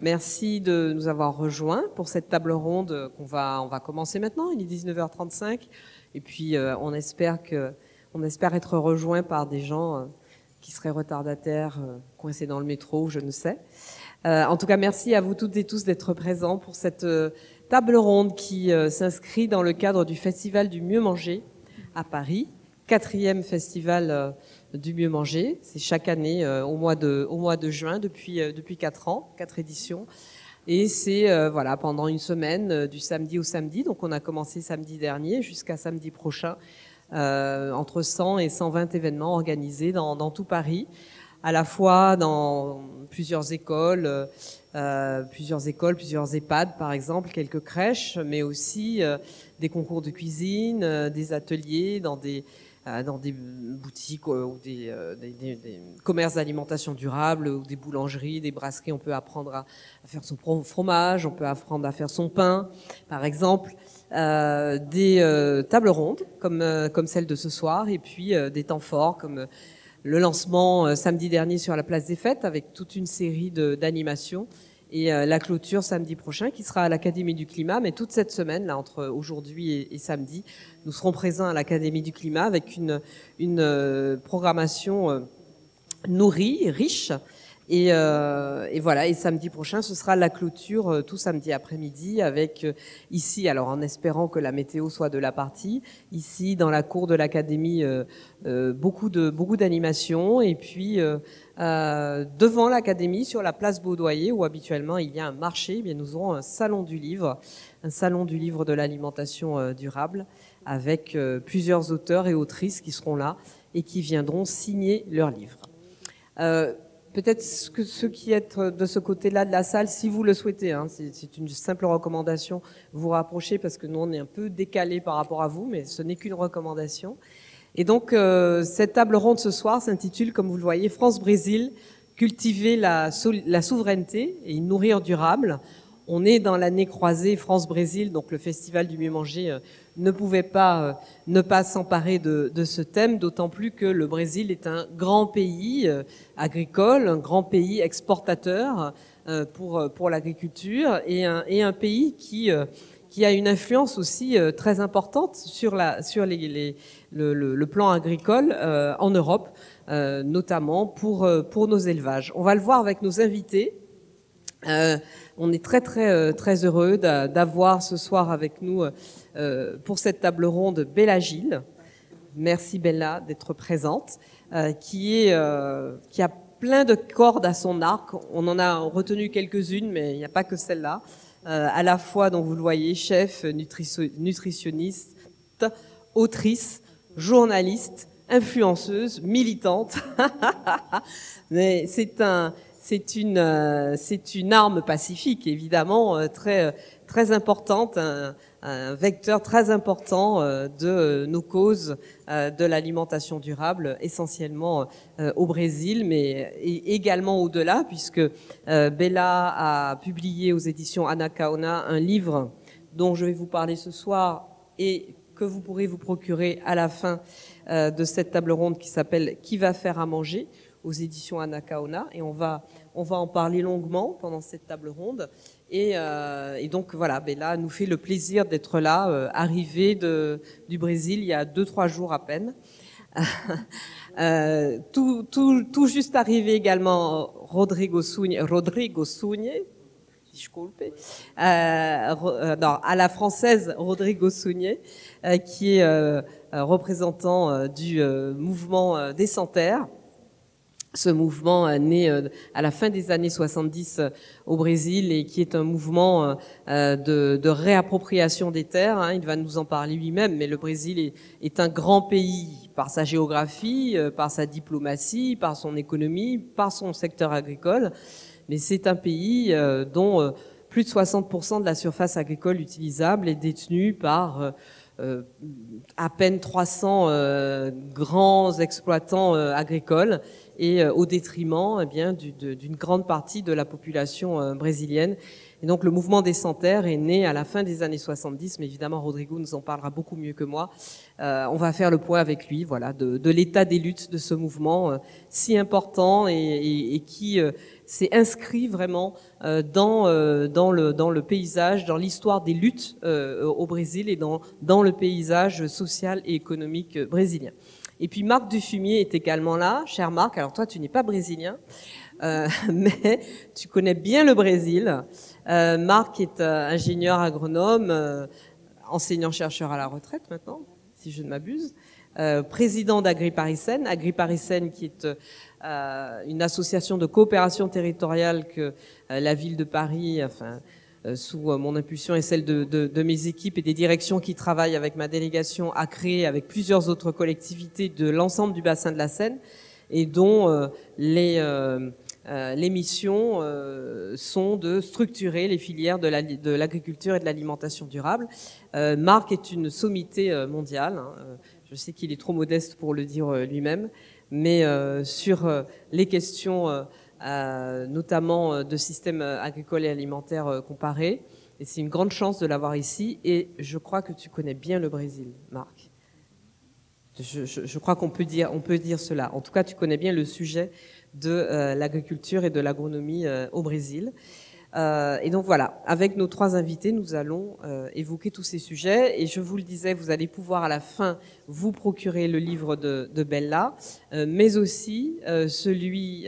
Merci de nous avoir rejoints pour cette table ronde on va commencer maintenant. Il est 19h35 et puis on espère être rejoints par des gens qui seraient retardataires, coincés dans le métro, je ne sais. En tout cas, merci à vous toutes et tous d'être présents pour cette table ronde qui s'inscrit dans le cadre du Festival du Mieux Manger à Paris, 4e festival du mieux manger. C'est chaque année au mois de juin depuis 4 ans, 4 éditions. Et c'est pendant une semaine du samedi au samedi. Donc on a commencé samedi dernier jusqu'à samedi prochain, entre 100 et 120 événements organisés dans tout Paris, à la fois dans plusieurs écoles, plusieurs EHPAD par exemple, quelques crèches, mais aussi des concours de cuisine, des ateliers dans des boutiques ou des commerces d'alimentation durable ou des boulangeries, des brasseries. On peut apprendre à faire son fromage, on peut apprendre à faire son pain, par exemple. Des tables rondes comme celle de ce soir, et puis des temps forts comme le lancement samedi dernier sur la place des Fêtes avec toute une série d'animations, et la clôture samedi prochain qui sera à l'Académie du Climat. Mais toute cette semaine, là, entre aujourd'hui et samedi, nous serons présents à l'Académie du Climat avec une programmation nourrie, riche. Et voilà. Et samedi prochain, ce sera la clôture tout samedi après-midi avec ici, alors en espérant que la météo soit de la partie, ici dans la cour de l'Académie, beaucoup d'animations, et puis devant l'Académie sur la place Baudoyer où habituellement il y a un marché, eh bien nous aurons un salon du livre de l'alimentation durable avec plusieurs auteurs et autrices qui seront là et qui viendront signer leurs livres. Peut-être que ceux qui êtes de ce côté-là de la salle, si vous le souhaitez, c'est une simple recommandation, vous rapprochez parce que nous on est un peu décalés par rapport à vous, mais ce n'est qu'une recommandation. Et donc cette table ronde ce soir s'intitule, comme vous le voyez, France-Brésil, cultiver la souveraineté et nourrir durable. On est dans l'année croisée France-Brésil, donc le Festival du Mieux Manger ne pouvait pas ne pas s'emparer de ce thème, d'autant plus que le Brésil est un grand pays agricole, un grand pays exportateur pour l'agriculture, et un pays qui a une influence aussi très importante sur le plan agricole en Europe, notamment pour nos élevages. On va le voir avec nos invités. On est très heureux d'avoir ce soir avec nous pour cette table ronde Bella Gilles. Merci Bella d'être présente, qui a plein de cordes à son arc. On en a retenu quelques-unes, mais il n'y a pas que celle-là. À la fois, donc vous le voyez, chef, nutritionniste, autrice, journaliste, influenceuse, militante. Mais c'est une arme pacifique, évidemment, très importante, un vecteur très important de nos causes de l'alimentation durable, essentiellement au Brésil, mais également au-delà, puisque Bella a publié aux éditions Anacaona un livre dont je vais vous parler ce soir et que vous pourrez vous procurer à la fin de cette table ronde, qui s'appelle « Qui va faire à manger ?» aux éditions Anacaona, et on va en parler longuement pendant cette table ronde. Et donc voilà, Bella nous fait le plaisir d'être là, arrivée du Brésil il y a 2-3 jours à peine. Tout juste arrivé également Rodrigo Suñé, disculpe, à la française Rodrigo Suñé, qui est représentant du mouvement Descentaire. Ce mouvement né à la fin des années 70 au Brésil, et qui est un mouvement de réappropriation des terres. Il va nous en parler lui-même, mais le Brésil est un grand pays par sa géographie, par sa diplomatie, par son économie, par son secteur agricole. Mais c'est un pays dont plus de 60% de la surface agricole utilisable est détenue par à peine 300 grands exploitants agricoles, et au détriment d'une grande partie de la population brésilienne. Et donc le mouvement des Sans Terre est né à la fin des années 70, mais évidemment Rodrigo nous en parlera beaucoup mieux que moi. On va faire le point avec lui, voilà, de l'état des luttes de ce mouvement si important et qui s'est inscrit vraiment dans le paysage, dans l'histoire des luttes au Brésil et dans le paysage social et économique brésilien. Et puis Marc Dufumier est également là, cher Marc. Alors toi, tu n'es pas brésilien, mais tu connais bien le Brésil. Marc est ingénieur agronome, enseignant-chercheur à la retraite maintenant, si je ne m'abuse, président d'AgriParisSen. AgriParisSen qui est une association de coopération territoriale que la ville de Paris, sous mon impulsion et celle de mes équipes et des directions qui travaillent avec ma délégation, a créé avec plusieurs autres collectivités de l'ensemble du bassin de la Seine et dont les missions sont de structurer les filières de l'agriculture et de l'alimentation durable. Marc est une sommité mondiale. Je sais qu'il est trop modeste pour le dire lui-même, mais sur les questions notamment de systèmes agricoles et alimentaires comparés. Et c'est une grande chance de l'avoir ici. Et je crois que tu connais bien le Brésil, Marc. Je crois qu'on peut dire cela. En tout cas, tu connais bien le sujet de l'agriculture et de l'agronomie au Brésil. Et donc voilà, avec nos trois invités, nous allons évoquer tous ces sujets. Et je vous le disais, vous allez pouvoir à la fin vous procurer le livre de Bella, mais aussi celui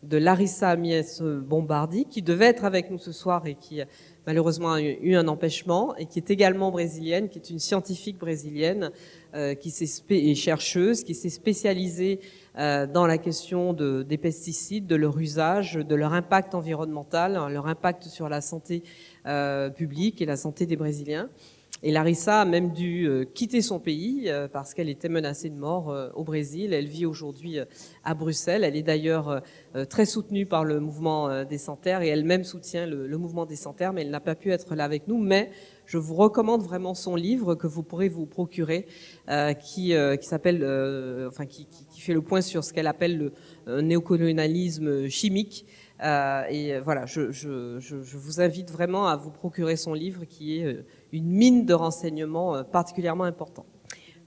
de Larissa Mies Bombardi, qui devait être avec nous ce soir et qui malheureusement a eu un empêchement, et qui est également brésilienne, qui est une scientifique brésilienne et chercheuse, qui s'est spécialisée dans la question des pesticides, de leur usage, de leur impact environnemental, leur impact sur la santé publique et la santé des Brésiliens. Et Larissa a même dû quitter son pays parce qu'elle était menacée de mort au Brésil. Elle vit aujourd'hui à Bruxelles. Elle est d'ailleurs très soutenue par le mouvement des Sans Terre et elle-même soutient le mouvement des Sans Terre, mais elle n'a pas pu être là avec nous. Mais je vous recommande vraiment son livre que vous pourrez vous procurer, qui s'appelle, qui fait le point sur ce qu'elle appelle le néocolonialisme chimique. Et voilà, je vous invite vraiment à vous procurer son livre qui est une mine de renseignements particulièrement important.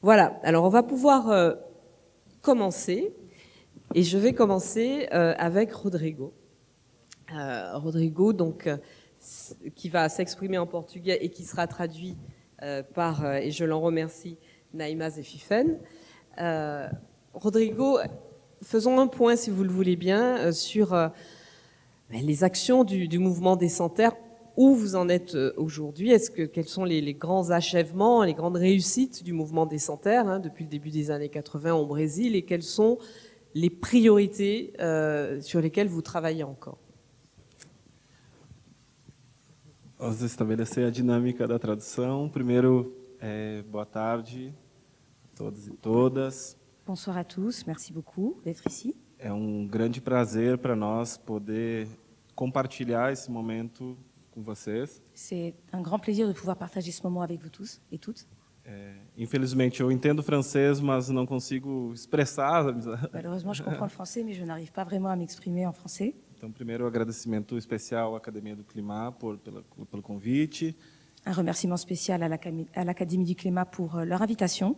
Voilà, alors on va pouvoir commencer et je vais commencer avec Rodrigo. Rodrigo, donc, qui va s'exprimer en portugais et qui sera traduit par, et je l'en remercie, Naïma Zefifen. Rodrigo, faisons un point, si vous le voulez bien, sur les actions du mouvement des Sans Terre. Où vous en êtes aujourd'hui? Quels sont les grands achèvements, les grandes réussites du mouvement des Sans Terre depuis le début des années 80 au Brésil, et quelles sont les priorités sur lesquelles vous travaillez encore? Vamos estabelecer a dinâmica da tradução. Primeiro, boa tarde a todos e todas. Bonsoir à tous, merci beaucoup d'être ici. É grande prazer para nós poder compartilhar esse momento com vocês. C'est un grand plaisir de pouvoir partager ce moment avec vous tous et toutes. Infelizmente, eu entendo francês, mas não consigo expressar. Malheureusement, je comprends le français, mais je n'arrive pas vraiment à m'exprimer en français. Então, primeiro, agradecimento especial à Academia do Climat pelo convite. Un remerciement spécial à l'Académie du Climat pour leur invitation.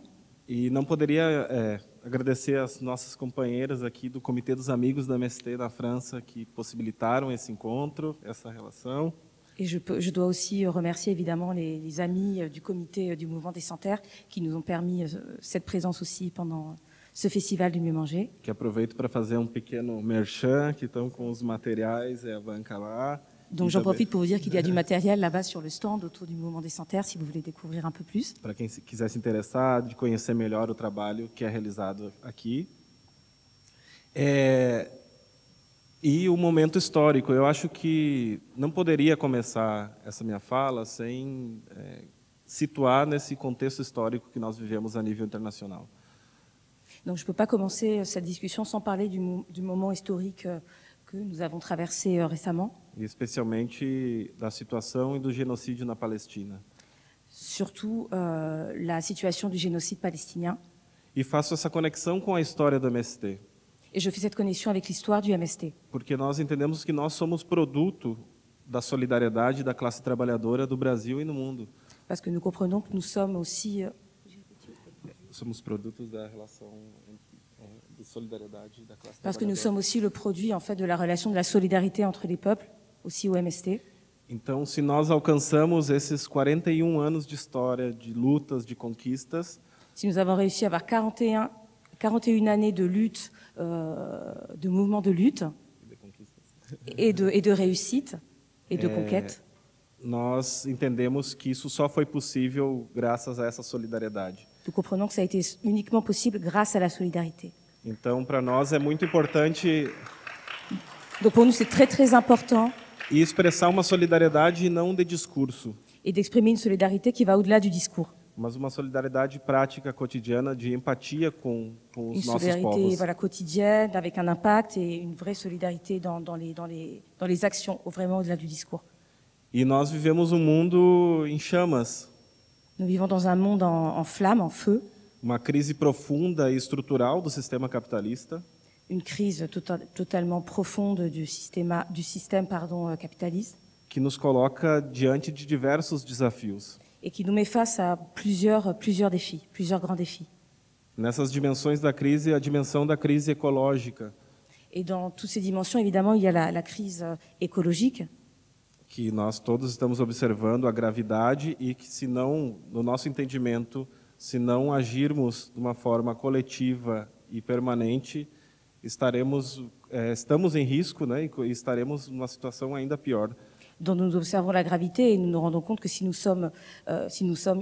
E não poderia agradecer as nossas companheiras aqui do Comitê dos Amigos da MST na França que possibilitaram esse encontro, essa relação. Et je dois aussi remercier évidemment les amis du comité du mouvement des Sans Terre qui nous ont permis cette présence aussi pendant ce festival du Mieux Manger. Que aproveito para fazer pequeno merchan, que estão com os materiais, a banca lá. Donc j'en profite pour vous dire qu'il y a du matériel là-bas sur le stand autour du mouvement des Sans Terre si vous voulez découvrir un peu plus. Para quem quiser se interessar, de conhecer melhor o trabalho que é realizado aqui. E o momento histórico, eu acho que não poderia começar essa minha fala sem situar nesse contexto histórico que nós vivemos a nível internacional. Donc je ne peux pas commencer cette discussion sans parler du moment historique que nous avons traversé récemment. E especialmente da situação e do genocídio na Palestina. Surtout la situation du génocide palestinien. E faço essa conexão com a história do MST. Et je fais cette connexion avec l'histoire du MST. porque nós entendemos que nós somos produto da solidariedade da classe trabalhadora do Brasil e no mundo. Parce que nous comprenons que nous sommes aussi... Somos produtos da relação de solidariedade da classe Parce que nous trabalhadora. sommes aussi le produit en fait, de la relation de la solidarité entre les peuples, aussi au MST. Então, se nós alcançamos esses 41 anos de história, de lutas, de conquistas, Si nous avons réussi à avoir 41 années de lutte, de mouvement de lutte et de réussite et de conquête, nós entendemos que isso só foi possível graças a essa solidariedade. nous comprenons que ça a été uniquement possible grâce à la solidarité. Então, para nós é muito importante Donc pour nous, c'est très très important expressar uma solidariedade não de discurso, et d'exprimer une solidarité qui va au-delà du discours. mas uma solidariedade prática, cotidiana, de empatia com Une os nossos solidarité povos. voilà, quotidienne, avec un impact et une vraie solidarité dans les actions, vraiment au-delà du discours. E nós vivemos um mundo em chamas, Nous vivons dans un monde en flammes, en feu, uma crise profunda e estrutural do sistema capitalista, une crise totalement profonde du système capitaliste que nos coloca diante de diversos desafios. et qui nous met face à plusieurs défis, plusieurs grands défis. Nessas dimensões da crise, a dimensão da crise ecológica, Et dans toutes ces dimensions, évidemment, il y a la crise écologique, que nós todos estamos observando a gravidade e que, se não, no nosso entendimento, se não agirmos de uma forma coletiva e permanente, estamos em risco, né, e estaremos numa situação ainda pior. dont nous observons la gravité et nous nous rendons compte que si nous sommes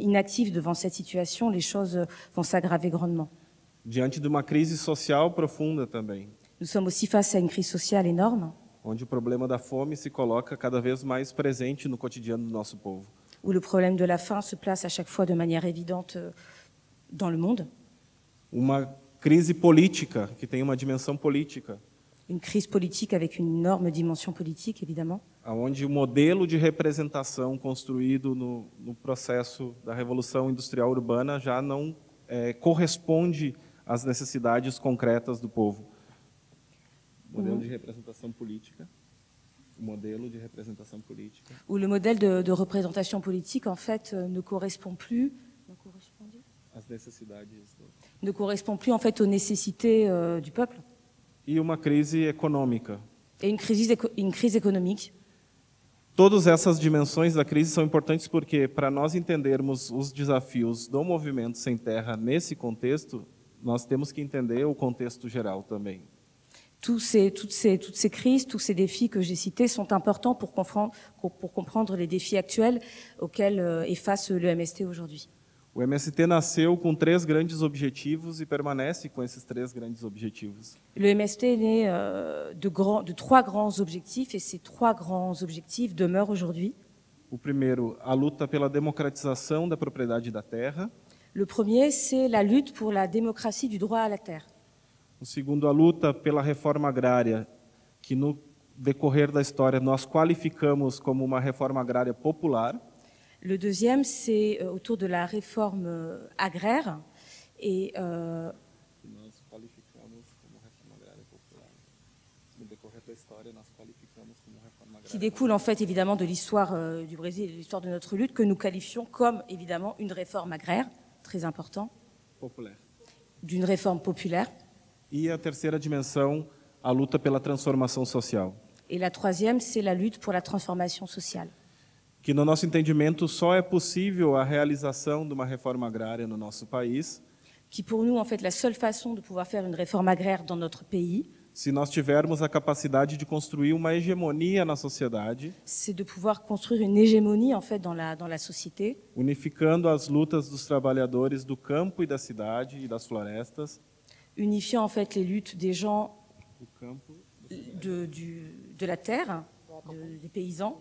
inactifs devant cette situation, les choses vont s'aggraver grandement. Diante de uma crise social profunda também, Nous sommes aussi face à une crise sociale énorme, onde o problema da fome se coloca cada vez mais presente no cotidiano do nosso povo. où le problème de la faim se place à chaque fois de manière évidente dans le monde. Uma crise política, que tem uma dimensão política, Une crise politique avec une énorme dimension politique, évidemment, onde o modelo de representação construído no processo da Revolução Industrial Urbana já não corresponde às necessidades concretas do povo. O modelo de representação política. O modelo de representação política. où le modèle de représentation politique, en fait, ne correspond plus As necessidades. en fait, aux nécessités du peuple. E uma crise econômica. Et une crise économique. Todas essas dimensões da crise são importantes porque, para nós entendermos os desafios do movimento sem terra nesse contexto, nós temos que entender o contexto geral também. Toutes ces crises, tous ces défis que j'ai cités sont importants pour comprendre les défis actuels auxquels est face le MST aujourd'hui. O MST nasceu com 3 grandes objetivos e permanece com esses 3 grandes objetivos. Le MST est né de 3 grands objectifs et ces 3 grands objectifs demeurent aujourd'hui. O primeiro, a luta pela democratização da propriedade da terra. Le premier, c'est la lutte pour la démocratie du droit à la terre. O segundo, a luta pela reforma agrária, que no decorrer da história nós qualificamos como uma reforma agrária popular. Le deuxième, c'est autour de la réforme agraire et Nós qualificamos como reforma agrária popular. No decorrer da história nós qualificamos como reforma agrária. qui découle en fait évidemment de l'histoire du Brésil et de l'histoire de notre lutte que nous qualifions comme évidemment une réforme agraire, très important, Populaire. d'une réforme populaire. E a terceira dimensão, a luta pela transformação social. Et la troisième, c'est la lutte pour la transformation sociale. Que no nosso entendimento só é possível a realização de uma reforma agrária no nosso país Qui pour nous, en fait, la seule façon de pouvoir faire une réforme agraire dans notre pays, se nós tivermos a capacidade de construir uma hegemonia na sociedade, c'est de pouvoir construire une hégémonie en fait dans la société, unificando as lutas dos trabalhadores do campo e da cidade e das florestas, unifiant en fait les luttes des gens do campo, de la terre, des paysans,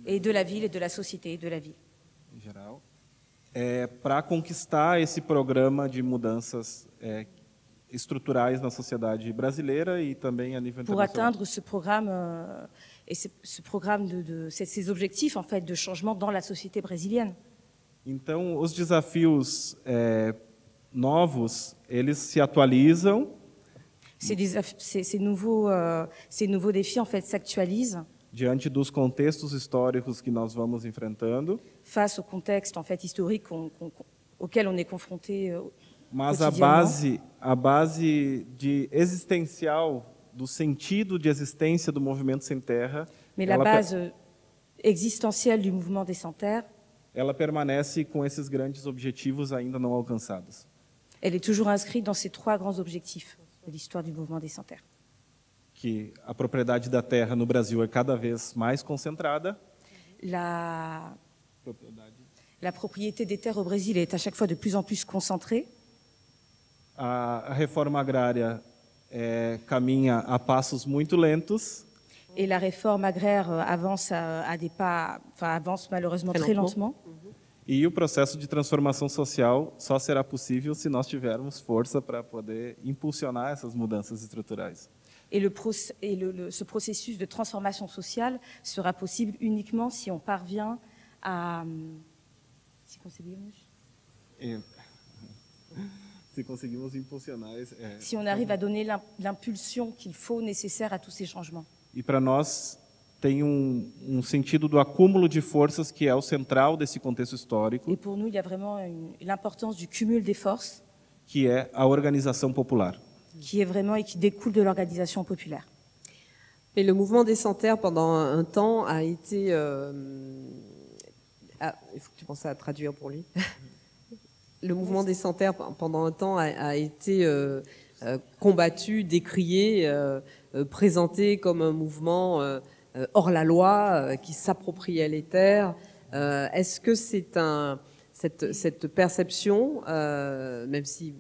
et de la ville et de la société et de la ville. em geral, para conquistar esse programa de mudanças estruturais na sociedade brasileira e também a nível Pour internacional. atteindre ce programme ce programme ces objectifs en fait de changement dans la société brésilienne. Então, os desafios novos, eles se atualizam Ces nouveaux défis en fait s'actualisent diante dos contextos históricos que nós vamos enfrentando, face au contexte en fait historique auquel on est confronté mas quotidiennement. a base existencial do sentido de existência do Movimento Sem Terra, Mais la base existentielle du mouvement des Sans Terre, ela permanece com esses grandes objetivos ainda não alcançados. elle est toujours inscrite dans ces 3 grands objectifs de l'histoire du mouvement des Sans Terre. Que a propriedade da terra no Brasil é cada vez mais concentrada. La propriété des terres au Brésil est à chaque fois de plus en plus concentrée. A reforma agrária caminha a passos muito lentos. Et la réforme agraire avance avance malheureusement très lentement. E o processo de transformação social só será possível se nós tivermos força para poder impulsionar essas mudanças estruturais. Et ce processus de transformation sociale sera possible uniquement si on parvient à... Si conseguimos impulsionar... Si on arrive à donner l'impulsion qu'il faut nécessaire à tous ces changements. E para nós tem sentido do acúmulo de forças que é o central desse contexto histórico. Et pour nous, il y a vraiment l'importance du cumul des forces. Que é a organização popular. Qui est vraiment et qui découle de l'organisation populaire. Mais le mouvement des Sans Terre, pendant un temps, a été... il faut que tu penses à traduire pour lui. Le mouvement des Sans Terre, pendant un temps, a été combattu, décrié, présenté comme un mouvement hors la loi, qui s'appropriait les terres. Est-ce que c'est cette perception, même si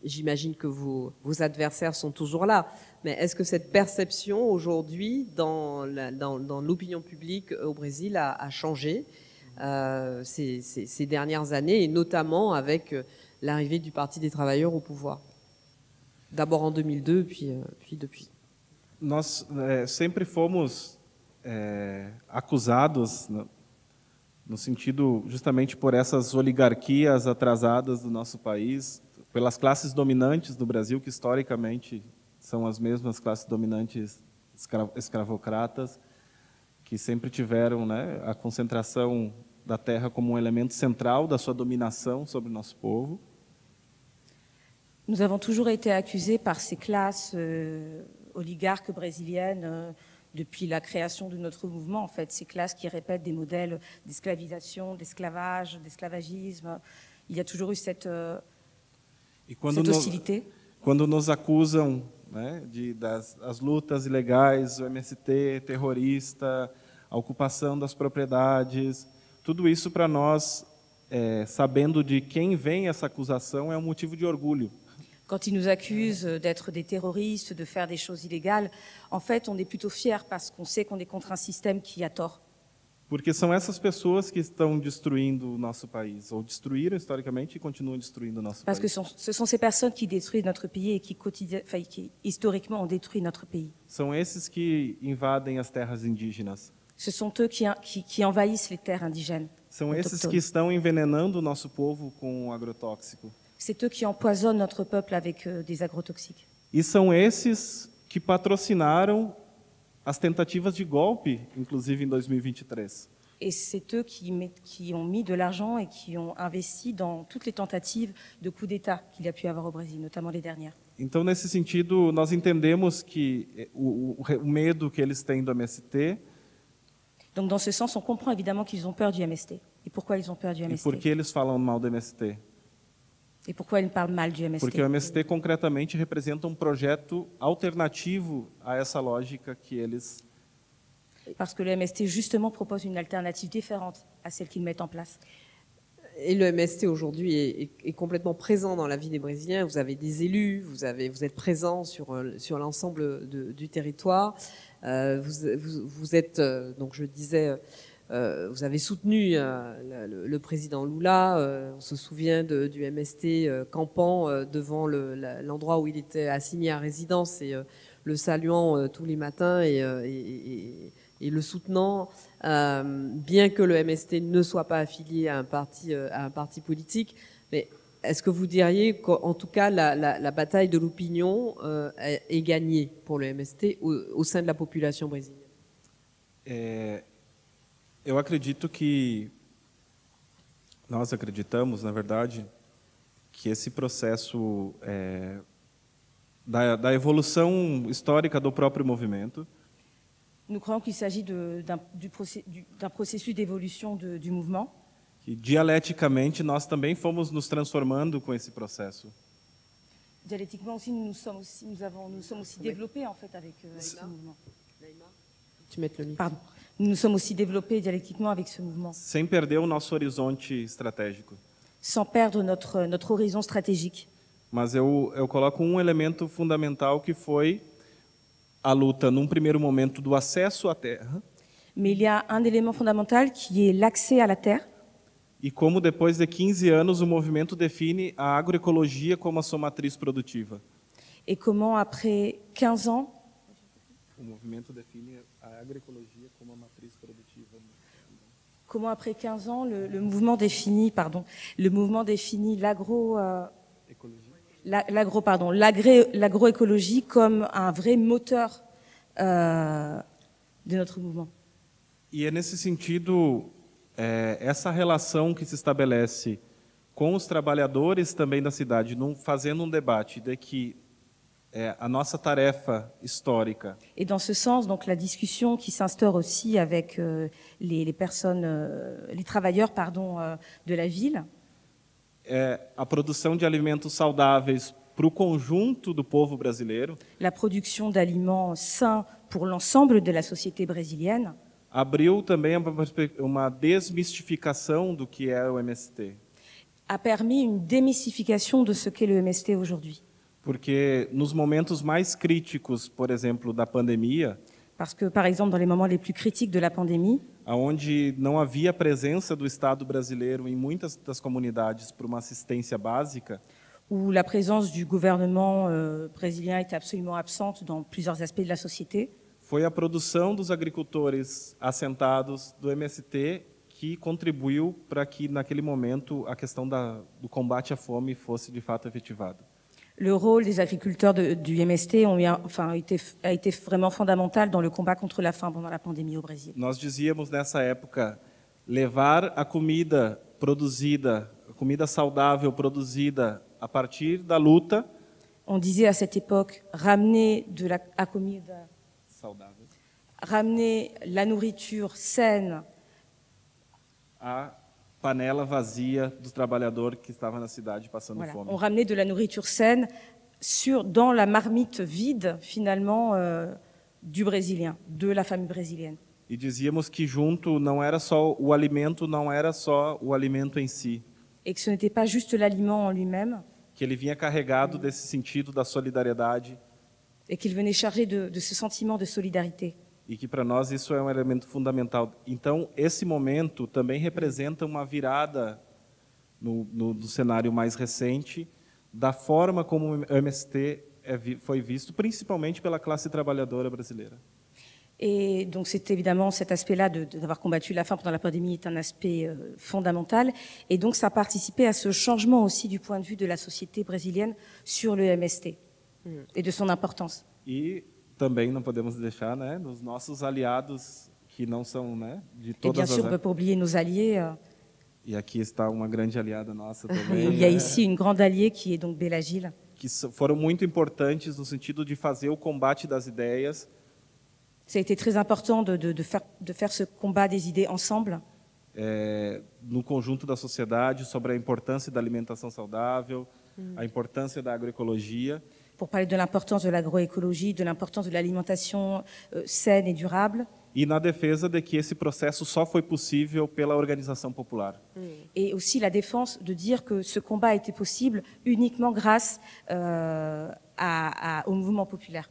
j'imagine que vos adversaires sont toujours là, mais est-ce que cette perception aujourd'hui dans l'opinion publique au Brésil a changé ces dernières années, et notamment avec l'arrivée du Parti des Travailleurs au pouvoir? D'abord en 2002, puis depuis. Nós sempre fomos acusados, no sentido justamente por essas oligarquias atrasadas do nosso país, pelas classes dominantes do Brasil, que historicamente são as mesmas classes dominantes escravocratas, que sempre tiveram, né, a concentração da terra como um elemento central da sua dominação sobre o nosso povo. Nous avons toujours été accusés par ces classes oligarques brésiliennes depuis la création de notre mouvement, en fait, ces classes qui répètent des modèles d'esclavisation, d'esclavage, d'esclavagisme. Il y a toujours eu cette hostilité. Quando nos acusam, né, das lutas ilegais, o MST terrorista, a ocupação das propriedades, tudo isso para nós, sabendo de quem vem essa acusação, é um motivo de orgulho. Quand ils nous accusent d'être des terroristes, de faire des choses illégales, en fait, on est plutôt fiers parce qu'on sait qu'on est contre un système qui a tort. Porque são essas pessoas que estão destruindo o nosso país, ou destruíram historicamente e continuam destruindo o nosso país. Parce que ce sont ces personnes qui détruisent notre pays et qui historiquement ont détruit notre pays. São esses que invadem as terras indígenas. Ce sont eux qui envahissent les terres indigènes. São esses que estão envenenando o nosso povo com agrotóxico. C'est eux qui empoisonnent notre peuple avec des agrotoxiques. E são esses que patrocinaram as tentativas de golpe, inclusive em 2023. Et c'est eux qui ont mis de l'argent et qui ont investi dans toutes les tentatives de coup d'État qu'il y a pu avoir au Brésil, notamment les dernières. Então, nesse sentido, nós entendemos que o medo que eles têm do MST. Donc, dans ce sens, on comprend évidemment qu'ils ont peur du MST. Et pourquoi ils ont peur du MST? E por que eles falam mal do MST? Et pourquoi ils parlent mal du MST? Porque o MST concretamente representa projeto alternativo a essa lógica que eles... Parce que le MST justement propose une alternative différente à celle qu'ils mettent en place. Et le MST aujourd'hui est complètement présent dans la vie des Brésiliens. Vous avez des élus, vous êtes présents sur l'ensemble du territoire. Vous êtes, donc je disais, vous avez soutenu le président Lula. On se souvient du MST campant devant l'endroit où il était assigné à résidence et le saluant tous les matins et le soutenant, bien que le MST ne soit pas affilié à un parti politique. Mais est-ce que vous diriez qu'en tout cas la bataille de l'opinion est gagnée pour le MST au sein de la population brésilienne? Eu acredito que nós acreditamos, na verdade, que esse processo da evolução histórica do próprio movimento Nous croyons qu'il s'agit d'un processus d'évolution du mouvement. que dialeticamente nós também fomos nos transformando com esse processo. Dialectiquement aussi, nous sommes aussi développés en fait avec ce mouvement. Tu mets le micro. Pardon. Nous nous sommes aussi développés dialectiquement avec ce mouvement, Sem perder o nosso horizonte estratégico. sans perdre notre horizon stratégique. Mas eu coloco um elemento fundamental que foi a luta, num primeiro momento, do acesso à terra, Mais il y a un élément fondamental qui est l'accès à la terre, e como depois de 15 anos o movimento define a agroecologia como a sua matriz produtiva. et comment après 15 ans, O movimento define a agroecologia como a matriz produtiva. comment après 15 ans le mouvement définit, l'agroécologie comme un vrai moteur de notre mouvement. E é nesse sentido, essa relação que se estabelece com os trabalhadores também da cidade, fazendo um debate de que a nossa tarefa histórica Et dans ce sens, donc la discussion qui s'instaure aussi avec les personnes, les travailleurs, de la ville, é a produção de alimentos saudáveis para o conjunto do povo brasileiro, la production d'aliments sains pour l'ensemble de la société brésilienne, abriu também uma desmistificação do que é o MST. a permis une démystification de ce qu'est le MST aujourd'hui. Porque nos momentos mais críticos, por exemplo, da pandemia, Parce que, par exemple, dans les moments les plus critiques de la pandémie, onde não havia presença do Estado brasileiro em muitas das comunidades para uma assistência básica, où la présence du gouvernement brésilien était absolument absente dans plusieurs aspects de la société, foi a produção dos agricultores assentados do MST que contribuiu para que, naquele momento, a questão do combate à fome fosse de fato efetivada. le rôle des agriculteurs du MST a été vraiment fondamental dans le combat contre la faim pendant la pandémie au Brésil. Nós dizíamos nessa época, levar a comida produzida, a comida saudável produzida a partir da luta, On disait à cette époque, ramener saudável, ramener la nourriture saine a panela vazia do trabalhador que estava na cidade passando Voilà. fome. On ramenait de la nourriture saine dans la marmite vide, finalement, du Brésilien, de la famille brésilienne. E dizíamos que junto não era só o alimento em si, Et que ce n'était pas juste l'aliment en lui-même, que ele vinha carregado desse sentido da solidariedade, et qu'il venait chargé de ce sentiment de solidarité. e que para nós isso é um elemento fundamental. Então, esse momento também representa uma virada no cenário mais recente da forma como o MST foi visto, principalmente pela classe trabalhadora brasileira. Et donc, c'est évidemment cet aspect-là d'avoir combattu la faim pendant la pandémie est un aspect fondamental. Et donc, ça a participé à ce changement aussi du point de vue de la société brésilienne sur le MST et de son importance. E também não podemos deixar, né, nos nossos aliados que não são, né, de Et bien todas sûr, on ne peut as. pas oublier nos alliés. E aqui está uma grande aliada nossa Il também, y a né, ici une grande alliée qui est donc Belagile, que foram muito importantes no sentido de fazer o combate das ideias. Ça a été très important de faire ce combat des idées ensemble, No conjunto da sociedade, sobre a importância da alimentação saudável, a importância da agroecologia, pour parler de l'importance de l'agroécologie, de l'importance de l'alimentation saine et durable, e na defesa de que esse processo só foi possível pela organização popular. et aussi la défense de dire que ce combat a été possible uniquement grâce au mouvement populaire.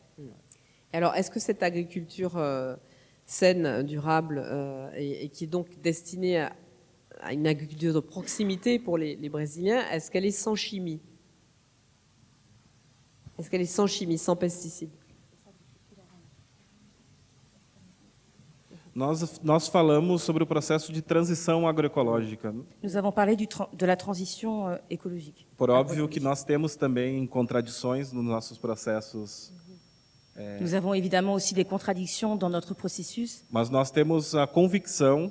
Alors, est-ce que cette agriculture saine, durable, et qui est donc destinée à une agriculture de proximité pour les Brésiliens, est-ce qu'elle est sans chimie? Est-ce qu'elle est sans chimie, sans pesticides? Nós falamos sobre o processo de transição agroecológica. Nous avons parlé de la transition écologique. Por óbvio que nós temos também contradições nos nossos processos, Nous avons évidemment aussi des contradictions dans notre processus, mas nós temos a convicção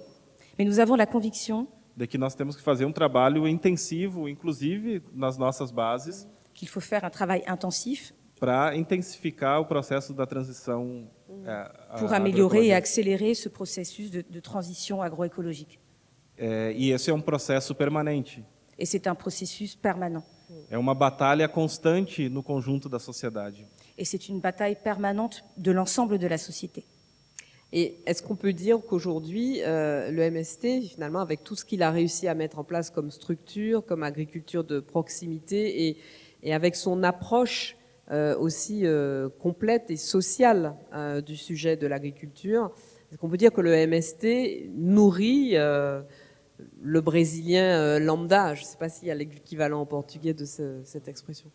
mais nous avons la conviction de que nós temos que fazer um trabalho intensivo, inclusive nas nossas bases, qu'il faut faire un travail intensif para intensificar o processo da transição pour améliorer et accélérer ce processus de transition agroécologique. E esse é um processo permanente. Et c'est un processus permanent. É uma batalha constante no conjunto da sociedade. Et c'est une bataille permanente de l'ensemble de la société. Et est-ce qu'on peut dire qu'aujourd'hui, le MST, finalement, avec tout ce qu'il a réussi à mettre en place comme structure, comme agriculture de proximité, et avec son approche aussi complète et sociale du sujet de l'agriculture, est-ce qu'on peut dire que le MST nourrit le Brésilien lambda? Je ne sais pas s'il y a l'équivalent en portugais de cette expression.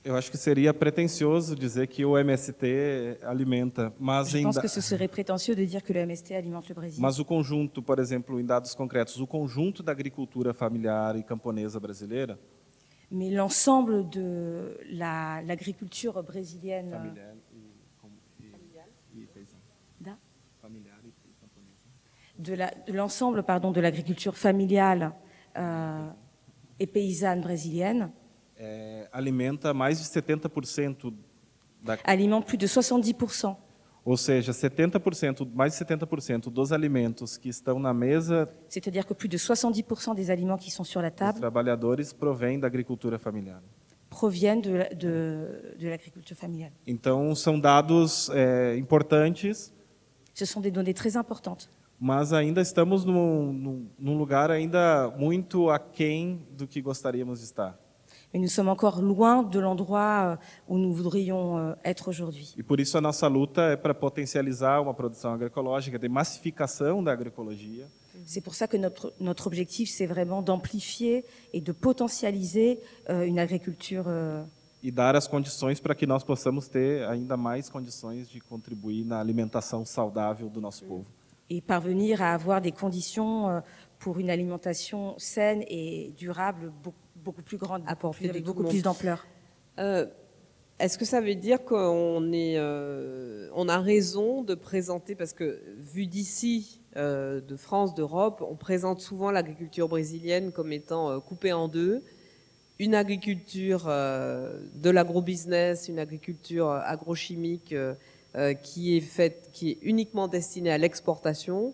Eu acho que seria pretensioso dizer que o MST alimenta, mas Je pense que ce serait prétentieux de dire que le MST alimente le Brésil. Mas o conjunto, por exemplo, em dados concretos, o conjunto da agricultura familiar e camponesa brasileira, Mais l'ensemble de l'agriculture brésilienne familiar e Da? familiar e camponesa, de l'ensemble de l'agriculture familiale et paysanne brésilienne alimenta mais de 70% alimente plus de 70%. Ou seja, 70%, mais de 70% dos alimentos que estão na mesa C'est-à-dire que plus de 70% des aliments qui sont sur la dos table trabalhadores provém da agricultura familiar. proviennent de l'agriculture familiale. Então, são dados importantes, Ce sont des données très importantes. mas ainda estamos num lugar ainda muito aquém do que gostaríamos de estar. Mais nous sommes encore loin de l'endroit où nous voudrions être aujourd'hui. E por isso a nossa luta é para potencializar uma produção agroecológica, de massificação da agroecologia, C'est pour ça que notre objectif, c'est vraiment d'amplifier et de potentialiser une agriculture e dar as condições para que nós possamos ter ainda mais condições de contribuir na alimentação saudável do nosso povo. et parvenir à avoir des conditions pour une alimentation saine et durable beaucoup plus grande, Apporter avec de tout beaucoup le plus monde. d'ampleur. Est-ce que ça veut dire qu'on on a raison de présenter, parce que vu d'ici, de France, d'Europe, on présente souvent l'agriculture brésilienne comme étant coupée en deux, une agriculture de l'agrobusiness, une agriculture agrochimique qui est uniquement destinée à l'exportation,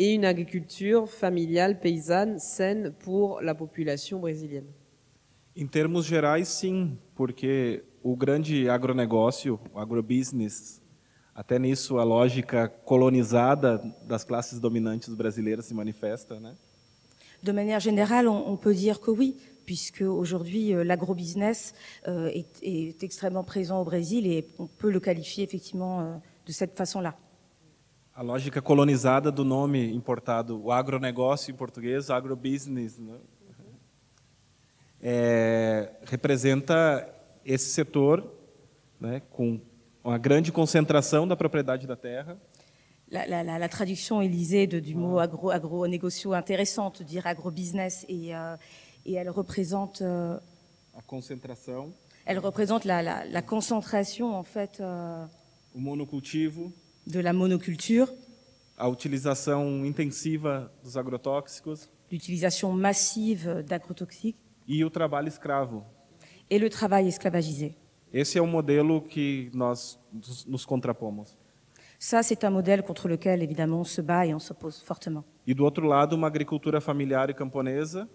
et une agriculture familiale, paysanne, saine pour la population brésilienne? Em termos gerais, sim, porque o grande agronegócio, o agrobusiness, até nisso a lógica colonizada das classes dominantes brasileiras se manifesta, né? De manière générale, on peut dire que oui, puisque aujourd'hui l'agrobusiness est extrêmement présent au Brésil et on peut le qualifier effectivement de cette façon-là. A lógica colonizada do nome importado, o agronegócio em português, agrobusiness, né? Representa esse setor, né, com uma grande concentração da propriedade da terra. La traduction Élysée du mot agro-négocio intéressante, dire agrobusiness, et elle représente A concentração, la concentration en fait o monocultivo, de la monoculture, a utilização intensiva dos agrotóxicos l'utilisation massive d'agrotoxiques e o trabalho escravo. et le travail esclavagisé. Esse é o modelo que nós nos contrapomos. Ça, c'est un modèle contre lequel, évidemment, on se bat et on s'oppose fortement. E do outro lado, uma agricultura familiar e camponesa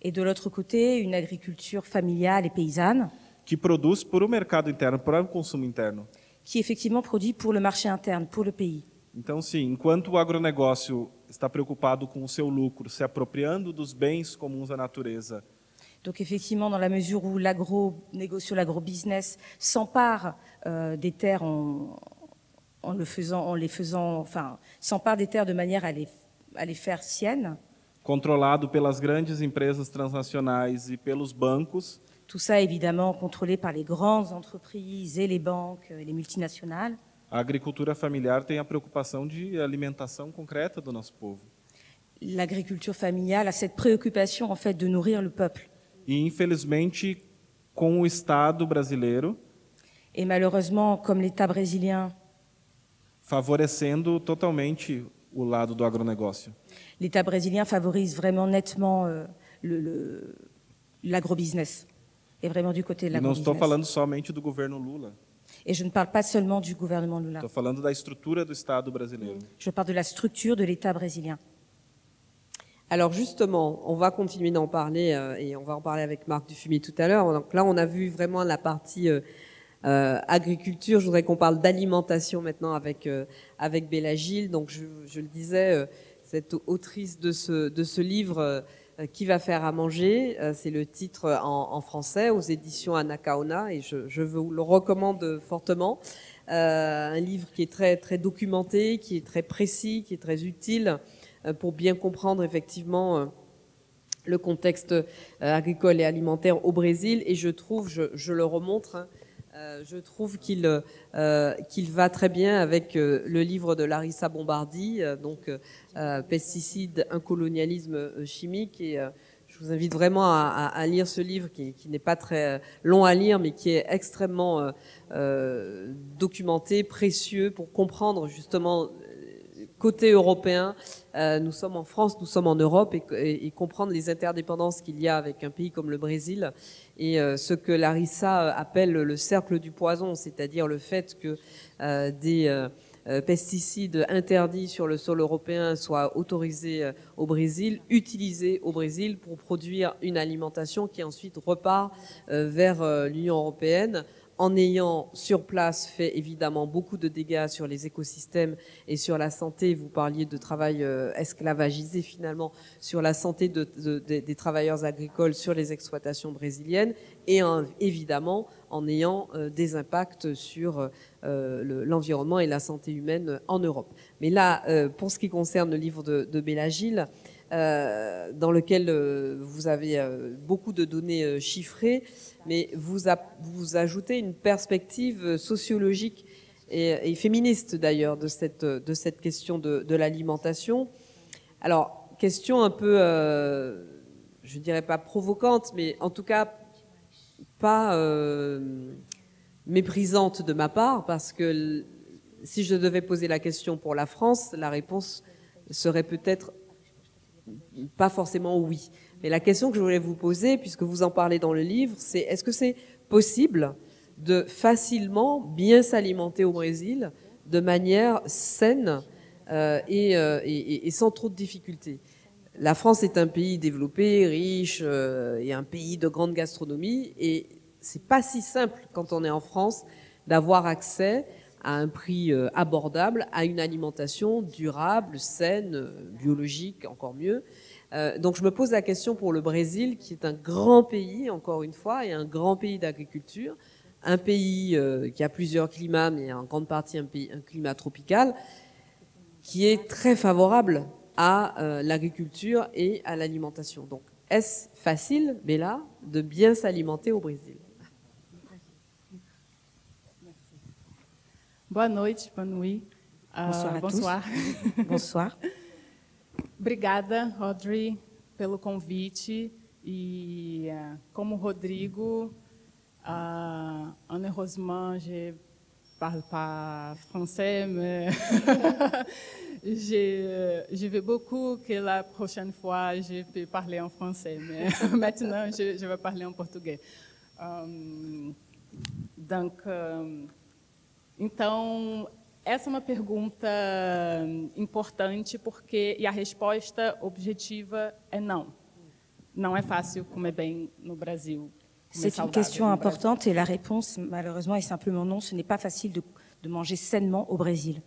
Et de l'autre côté, une agriculture familiale et paysanne que produz para o mercado interno, para o consumo interno. qui effectivement produit pour le marché interne, pour le pays. Então, sim, enquanto o agronegócio está preocupado com o seu lucro, se apropriando dos bens comuns à natureza, Donc effectivement, dans la mesure où l'agronégocio, l'agrobusiness s'empare des terres s'empare des terres de manière à les faire siennes, controlado pelas grandes empresas transnacionais e pelos bancos, tout ça évidemment contrôlé par les grandes entreprises et les banques et les multinationales, a agricultura familiar tem a preocupação de alimentação concreta do nosso povo. L'agriculture familiale a cette préoccupation en fait de nourrir le peuple. E, infelizmente, com o Estado brasileiro Et malheureusement, comme l'État brésilien, favorecendo totalmente o lado do agronegócio. l'État brésilien favorise vraiment nettement l'agrobusiness. Est vraiment du côté de E não estou l'agrobusiness. falando somente do governo Lula. Et je ne parle pas seulement du gouvernement Lula. Estou falando da estrutura do Estado brasileiro. Je parle de la structure de l'État brésilien. Alors justement, on va continuer d'en parler et on va en parler avec Marc Dufumier tout à l'heure. Donc là, on a vu vraiment la partie agriculture. Je voudrais qu'on parle d'alimentation maintenant avec Bella Gil. Donc je le disais, cette autrice de ce livre Qui va faire à manger, c'est le titre en français aux éditions Anacaona et je vous le recommande fortement. Un livre qui est très très documenté, qui est très précis, qui est très utile pour bien comprendre effectivement le contexte agricole et alimentaire au Brésil. Et je trouve, je le remontre, je trouve qu'il va très bien avec le livre de Larissa Bombardi, donc Pesticides, un colonialisme chimique. Et je vous invite vraiment à lire ce livre qui n'est pas très long à lire, mais qui est extrêmement documenté, précieux pour comprendre justement côté européen, nous sommes en France, nous sommes en Europe et comprendre les interdépendances qu'il y a avec un pays comme le Brésil et ce que Larissa appelle le cercle du poison, c'est-à-dire le fait que des pesticides interdits sur le sol européen soient autorisés au Brésil, utilisés au Brésil pour produire une alimentation qui ensuite repart vers l'Union européenne, en ayant sur place fait évidemment beaucoup de dégâts sur les écosystèmes et sur la santé. Vous parliez de travail esclavagisé finalement sur la santé des travailleurs agricoles sur les exploitations brésiliennes et évidemment en ayant des impacts sur l'environnement et la santé humaine en Europe. Mais là, pour ce qui concerne le livre de Bella Gil, dans lequel vous avez beaucoup de données chiffrées, mais vous ajoutez une perspective sociologique et féministe d'ailleurs de cette question de l'alimentation. Alors, question un peu, je dirais pas provocante, mais en tout cas pas méprisante de ma part, parce que si je devais poser la question pour la France, la réponse serait peut-être pas forcément oui. Mais la question que je voulais vous poser, puisque vous en parlez dans le livre, c'est est-ce que c'est possible de facilement bien s'alimenter au Brésil de manière saine et sans trop de difficultés? La France est un pays développé, riche et un pays de grande gastronomie et c'est pas si simple quand on est en France d'avoir accès à un prix abordable, à une alimentation durable, saine, biologique, encore mieux. Donc je me pose la question pour le Brésil, qui est un grand pays, encore une fois, et un grand pays d'agriculture, un pays qui a plusieurs climats, mais en grande partie un climat tropical, qui est très favorable à l'agriculture et à l'alimentation. Donc est-ce facile, Bella, de bien s'alimenter au Brésil? Boa noite, boa nuit. Bonsoir à bonsoir. tous. Bonsoir. Obrigada, Audrey, pelo convite. E como Rodrigo, Anne Rosemont, je parle pas français, mais je veux beaucoup que la prochaine fois je peux parler en français, mais maintenant je vais parler en português. Então, essa é uma pergunta importante e a resposta objetiva é não. Não é fácil comer bem no Brasil. C'est une question importante et la réponse, malheureusement, est simplement non. Ce n'est pas facile de manger sainement au Brésil.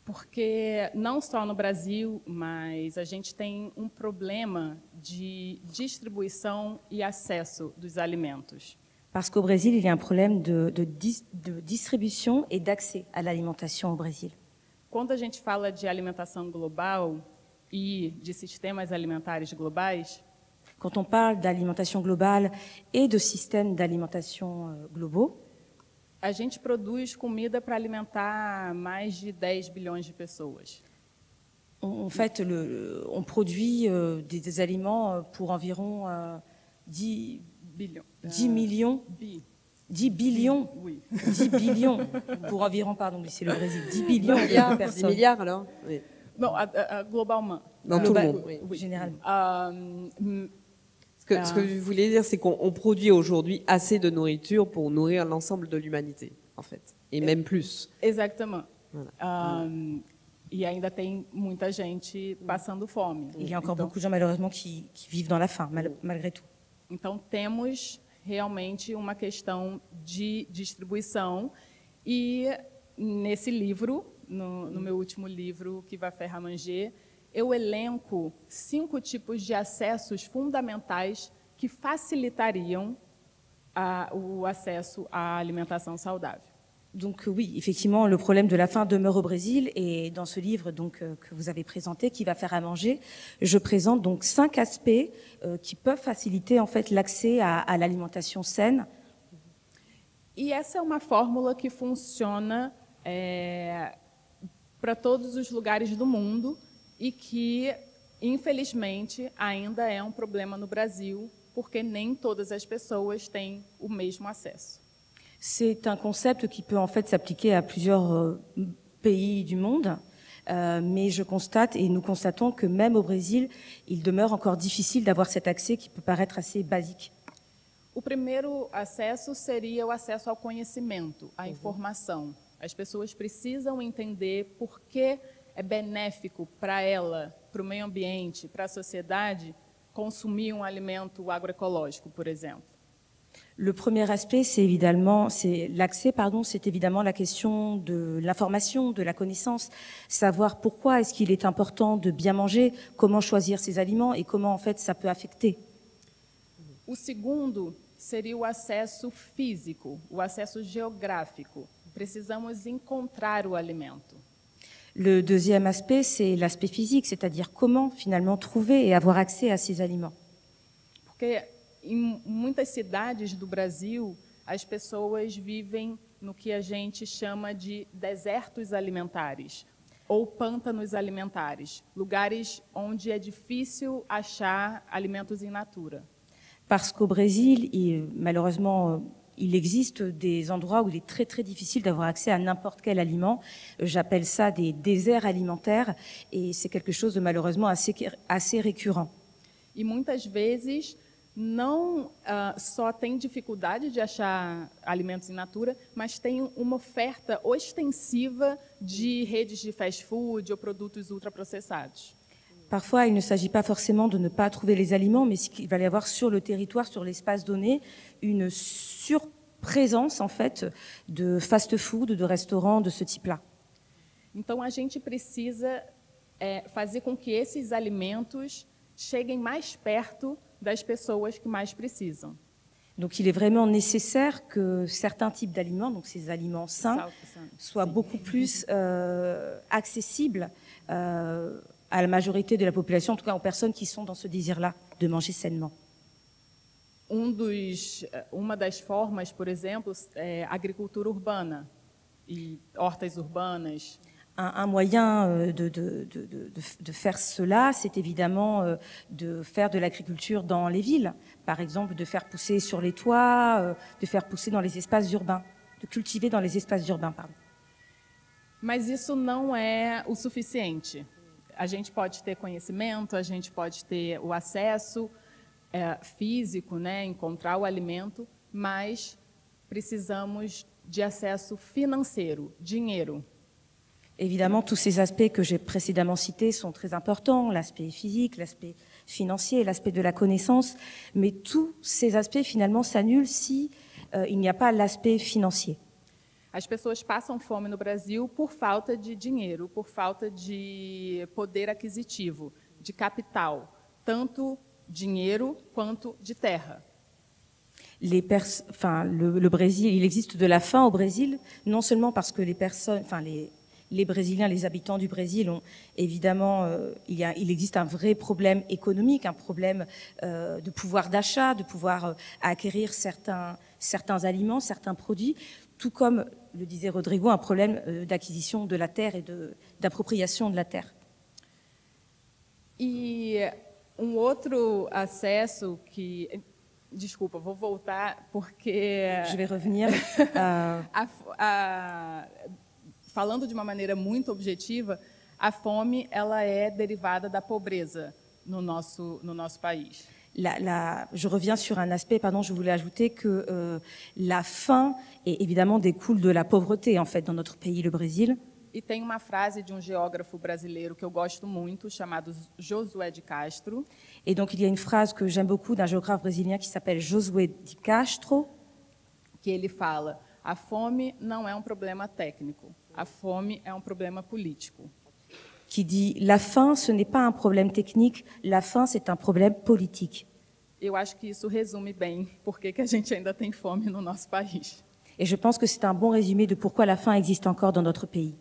Porque não só no Brasil, mas a gente tem problema de distribuição e acesso dos alimentos. Parce qu'au Brésil, il y a un problème de distribution et d'accès à l'alimentation au Brésil. Quando a gente fala de alimentação global e de sistemas alimentares globais, quand on parle d'alimentation globale et de systèmes d'alimentation globaux, A gente produz comida para alimentar mais de 10 bilhões de pessoas. En fait, on produit des aliments pour environ 10 Bilhão. 10 millions, Bi. 10 billions, Oui. 10 billions, pour environ, pardon, c'est le Brésil, 10 billions de 10 personnes, milliards alors oui. Não, globalement. Dans tout le monde. Oui. généralement. Ce que vous voulez dire, c'est qu'on produit aujourd'hui assez de nourriture pour nourrir l'ensemble de l'humanité, en fait, et même plus. Exatamente. Voilà. E ainda tem muita gente passando fome. Il y a encore Então, beaucoup de gens, malheureusement, qui vivent dans la faim, malgré tout. então, temos realmente uma questão de distribuição. E nesse livro, no meu último livro, Que va faire à manger, eu elenco 5 tipos de acessos fundamentais que facilitariam o acesso à alimentação saudável. Donc oui, effectivement, le problème de la faim demeure au Brésil et dans ce livre donc que vous avez présenté, Qui va faire à manger, je présente donc 5 aspects qui peuvent faciliter en fait l'accès à l'alimentation saine. E essa é uma fórmula que funciona para todos os lugares do mundo e que, infelizmente, ainda é um problema no Brasil, porque nem todas as pessoas têm o mesmo acesso. C'est un concept qui peut en fait s'appliquer à plusieurs pays du monde, mais je constate et nous constatons que même au Brésil, il demeure encore difficile d'avoir cet accès qui peut paraître assez basique. O primeiro acesso seria o acesso ao conhecimento, à informação. As pessoas precisam entender por que é benéfico para ela, para o meio ambiente, para a sociedade, consumir um alimento agroecológico, por exemplo. Le premier aspect, c'est évidemment la question de l'information, de la connaissance, savoir pourquoi est-ce qu'il est important de bien manger, comment choisir ses aliments et comment en fait ça peut affecter. O segundo seria o acesso físico, o acesso geográfico. Precisamos encontrar o alimento. Le deuxième aspect, c'est l'aspect physique, c'est-à-dire comment finalement trouver et avoir accès à ces aliments. Porque em muitas cidades do Brasil, as pessoas vivem no que a gente chama de desertos alimentares ou pântanos alimentares, lugares onde é difícil achar alimentos in natura. Parce qu'au Brésil, malheureusement, il existe des endroits où il est très très difficile d'avoir accès à n'importe quel aliment. J'appelle ça des déserts alimentaires et c'est quelque chose de malheureusement assez récurrent. E muitas vezes não só tem dificuldade de achar alimentos in natura, mas tem uma oferta ostensiva de redes de fast food ou produtos ultraprocessados. Parfois, il ne s'agit pas forcément de ne pas trouver les aliments, mais il va y avoir sur le territoire, sur l'espace donné, une surprésence en fait de fast-food, de restaurants de ce type-là. Então a gente precisa fazer com que esses alimentos cheguem mais perto das pessoas que mais precisam. Donc il est vraiment nécessaire que certains types d'aliments, donc ces aliments sains, soient beaucoup plus accessibles à la majorité de la population, en tout cas aux personnes qui sont dans ce désir-là de manger sainement. Uma das formas, por exemplo, é agricultura urbana e hortas urbanas. Un moyen de faire cela, c'est évidemment de faire de l'agriculture dans les villes. Par exemple, de faire pousser sur les toits, de faire pousser dans les espaces urbains, de cultiver dans les espaces urbains, pardon. Mas isso não é o suficiente. A gente pode ter conhecimento, a gente pode ter o acesso físico, né, encontrar o alimento, mas precisamos de acesso financeiro, dinheiro. Évidemment, tous ces aspects que j'ai précédemment cités sont très importants, l'aspect physique, l'aspect financier, l'aspect de la connaissance, mais tous ces aspects finalement s'annulent si il n'y a pas l'aspect financier. As pessoas passam fome no Brasil por falta de dinheiro, por falta de poder aquisitivo, de capital, tanto dinheiro quanto de terra. Le Brésil, il existe de la faim au Brésil, non seulement parce que les Brésiliens, les habitants du Brésil ont évidemment, il existe un vrai problème économique, un problème de pouvoir d'achat, de pouvoir acquérir certains aliments, certains produits. tout comme le disait Rodrigo, un problème d'acquisition de la terre et d'appropriation de la terre. E outro acesso que... Desculpa, vou voltar porque... Je vais revenir. Falando de uma maneira muito objetiva, a fome ela é derivada da pobreza no nosso país. Je reviens sur un aspect, pardon, je voulais ajouter que la faim, évidemment, découle de la pauvreté, en fait, dans notre pays, le Brésil. E tem uma frase de um geógrafo brasileiro que eu gosto muito, chamado Josué de Castro. Et donc, il y a une phrase que j'aime beaucoup d'un géographe brésilien qui s'appelle Josué de Castro, que ele fala: a fome não é um problema técnico, a fome é um problema político. qui dit « La faim, ce n'est pas un problème technique, la faim, c'est un problème politique ». Eu acho que isso resume bem por que a gente ainda tem fome no nosso país. Et je pense que c'est un bon résumé de pourquoi la faim existe encore dans notre pays.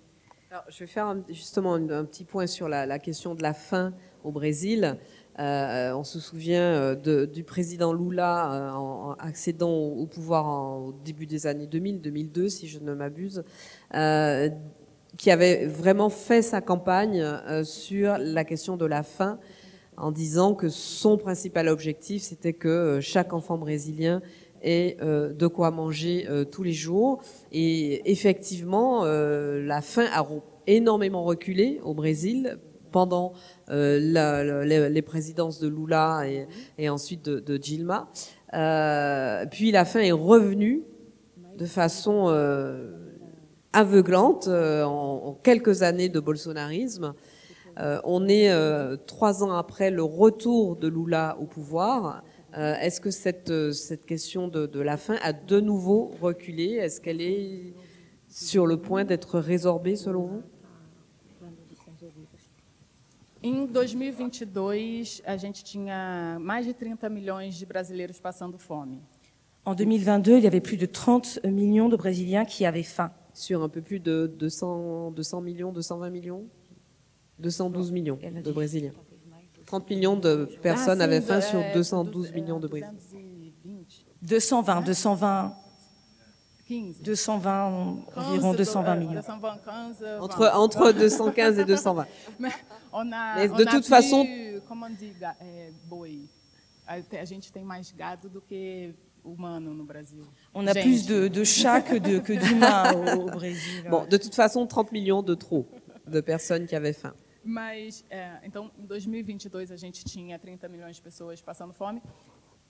Alors, je vais faire justement un petit point sur la question de la faim au Brésil. On se souvient du président Lula accédant au pouvoir au début des années 2000, 2002, si je ne m'abuse, qui avait vraiment fait sa campagne sur la question de la faim, en disant que son principal objectif, c'était que chaque enfant brésilien ait de quoi manger tous les jours. Et effectivement, la faim a énormément reculé au Brésil pendant les présidences de Lula et ensuite de Dilma. Puis la faim est revenue de façon aveuglante en quelques années de bolsonarisme. On est 3 ans après le retour de Lula au pouvoir. Est-ce que cette question de la faim a de nouveau reculé? Est-ce qu'elle est sur le point d'être résorbée selon vous? Em 2022, a gente tinha mais de 30 milhões de brasileiros passando fome. En 2022, il y avait plus de 30 millions de Brésiliens qui avaient faim. Sur un peu plus de 200 millions, 220 millions 212 millions de Brésiliens. 30 millions de personnes avaient faim sur 212 millions de Brésiliens. 220, 15. environ 220 millions. Entre 215 et 220. Mais de toute façon, como diga, boi. A gente tem mais gado do que humano no Brasil. On a plus de chats que d'humains au Brésil. Bon, de toute façon, 30 millions de trop de personnes qui avaient faim. Mas, então, em 2022, a gente tinha 30 milhões de pessoas passando fome.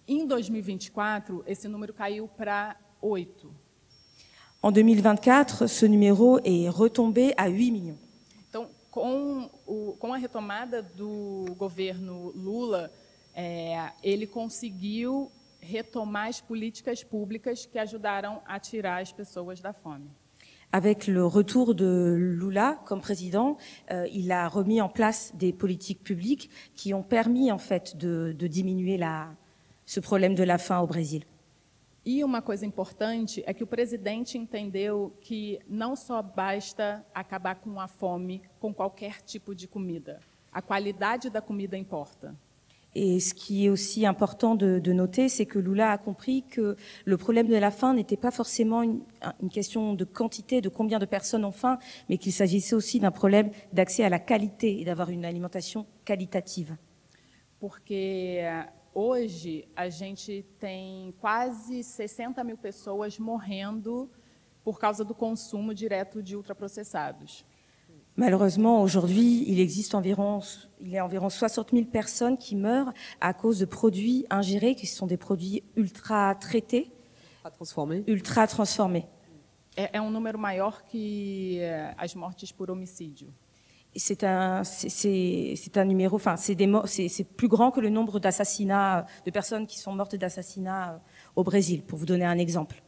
Em 2024, esse número caiu para 8. En 2024, ce numéro est retombé à 8 millions. Então, com a retomada do governo Lula, ele conseguiu retomar as políticas públicas que ajudaram a tirar as pessoas da fome. Avec le retour de Lula comme président, il a remis en place des politiques publiques qui ont permis en fait de diminuer ce problème de la faim au Brésil. E uma coisa importante é que o presidente entendeu que não só basta acabar com a fome com qualquer tipo de comida. A qualidade da comida importa. Et ce qui est aussi important de noter, c'est que Lula a compris que le problème de la faim n'était pas forcément une question de quantité, de combien de personnes ont faim, mais qu'il s'agissait aussi d'un problème d'accès à la qualité et d'avoir une alimentation qualitative. Porque hoje a gente tem quase 60 mil pessoas morrendo por causa do consumo direto de ultraprocessados. Malheureusement, aujourd'hui, il y a environ 60 000 personnes qui meurent à cause de produits ingérés, qui sont des produits ultra traités, ultra transformés. É número maior que as mortes por homicídio. C'est un numéro, enfin, c'est plus grand que le nombre d'assassinats, de personnes qui sont mortes d'assassinats au Brésil, pour vous donner un exemple.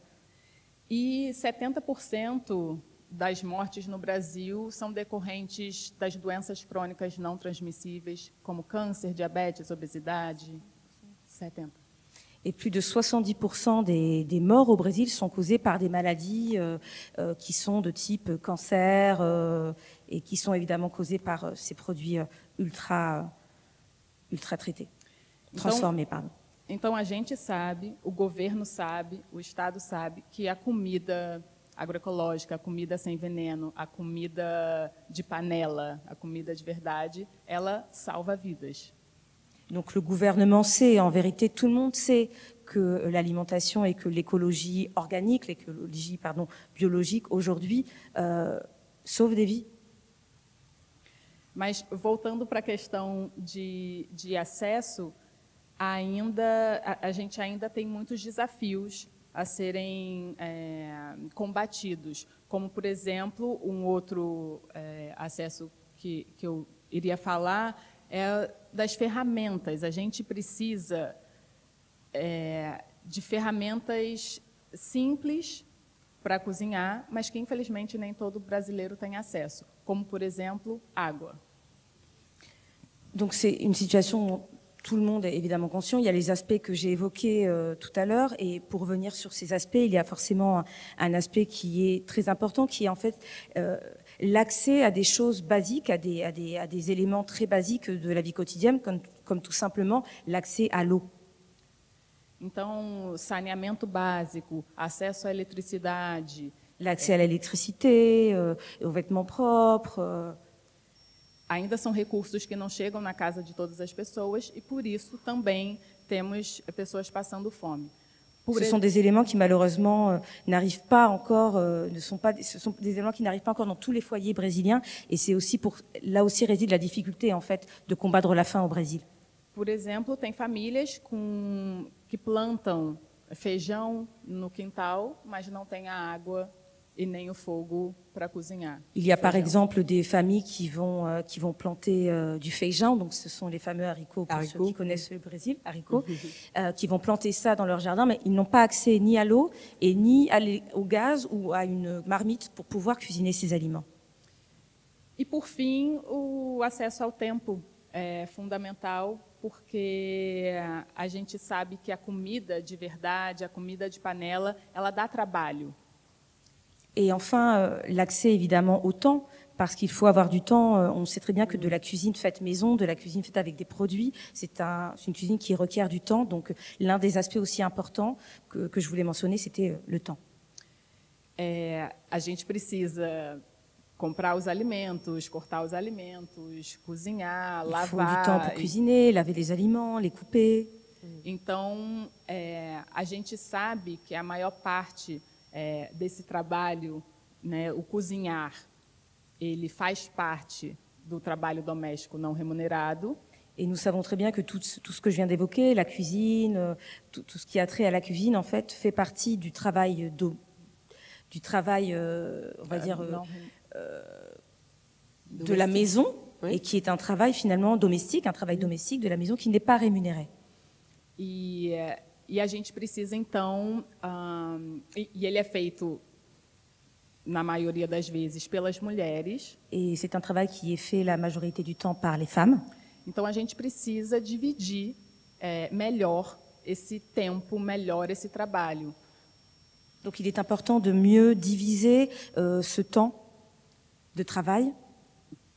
E 70% das mortes no Brasil são decorrentes das doenças crônicas não transmissíveis, como câncer, diabetes, obesidade. 70%. Et plus de 70% des morts au Brésil sont causées par des maladies qui sont de type cancer et qui sont évidemment causées par ces produits ultra traités, transformés, pardon. Então a gente sabe, o governo sabe, o Estado sabe que a comida, agroecológica, a comida sem veneno, a comida de panela, a comida de verdade, ela salva vidas. Donc le gouvernement sait, en vérité tout le monde sait que l'alimentation et que l'écologie organique, l'écologie biologique aujourd'hui sauve des vies. Mas voltando para a questão de acesso, a gente ainda tem muitos desafios a serem combatidos, como, por exemplo, um outro acesso que eu iria falar é das ferramentas. A gente precisa de ferramentas simples para cozinhar, mas que, infelizmente, nem todo brasileiro tem acesso, como, por exemplo, água. Donc c'est une situation dont tout le monde est évidemment conscient. Il y a les aspects que j'ai évoqués tout à l'heure, et pour revenir sur ces aspects, il y a forcément un aspect qui est très important, qui est en fait l'accès à des choses basiques, à des éléments très basiques de la vie quotidienne, comme tout simplement l'accès à l'eau. Então, saneamento básico, acesso à eletricidade. L'accès à l'électricité, aux vêtements propres. Ainda são recursos que não chegam na casa de todas as pessoas, e por isso também temos pessoas passando fome. Ce sont des éléments qui malheureusement n'arrivent pas encore, ce sont des éléments qui n'arrivent pas encore dans tous les foyers brésiliens, et c'est aussi là aussi réside la difficulté en fait de combattre la faim au Brésil. Por exemplo, tem famílias que plantam feijão no quintal, mas não tem a água e nem o fogo para cozinhar. Il y a par exemple des familles qui vont planter du feijão, donc ce sont les fameux haricots pour ceux qui connaissent le Brésil, haricots, qui vont planter ça dans leur jardin, mais ils n'ont pas accès ni à l'eau et ni au gaz ou à une marmite pour pouvoir cuisiner ces aliments. E por fim, o acesso ao tempo é fundamental, porque a gente sabe que a comida de verdade, a comida de panela, ela dá trabalho. Et enfin, l'accès évidemment au temps, parce qu'il faut avoir du temps. On sait très bien que de la cuisine faite maison, de la cuisine faite avec des produits, c'est une cuisine qui requiert du temps. Donc l'un des aspects aussi importants que je voulais mentionner, c'était le temps. A gente precisa comprar os alimentos, cortar os alimentos, cozinhar, lavar. Il faut du temps pour cuisiner, laver les aliments, les couper. Então, a gente sabe que a maior parte desse trabalho, né, o cozinhar, ele faz parte do trabalho doméstico não remunerado. Et nous savons très bien que tout ce que je viens d'évoquer, la cuisine, tout ce qui a trait à la cuisine, en fait, fait partie du travail, on va dire, de la maison, oui. Et qui est un travail finalement domestique, un travail domestique de la maison qui n'est pas rémunéré. E a gente precisa, então, e ele é feito, na maioria das vezes, pelas mulheres. Et c'est un travail qui est fait la majorité du temps par les femmes. Então, a gente precisa dividir melhor esse tempo, melhor esse trabalho. Donc, il est important de mieux diviser ce temps de travail.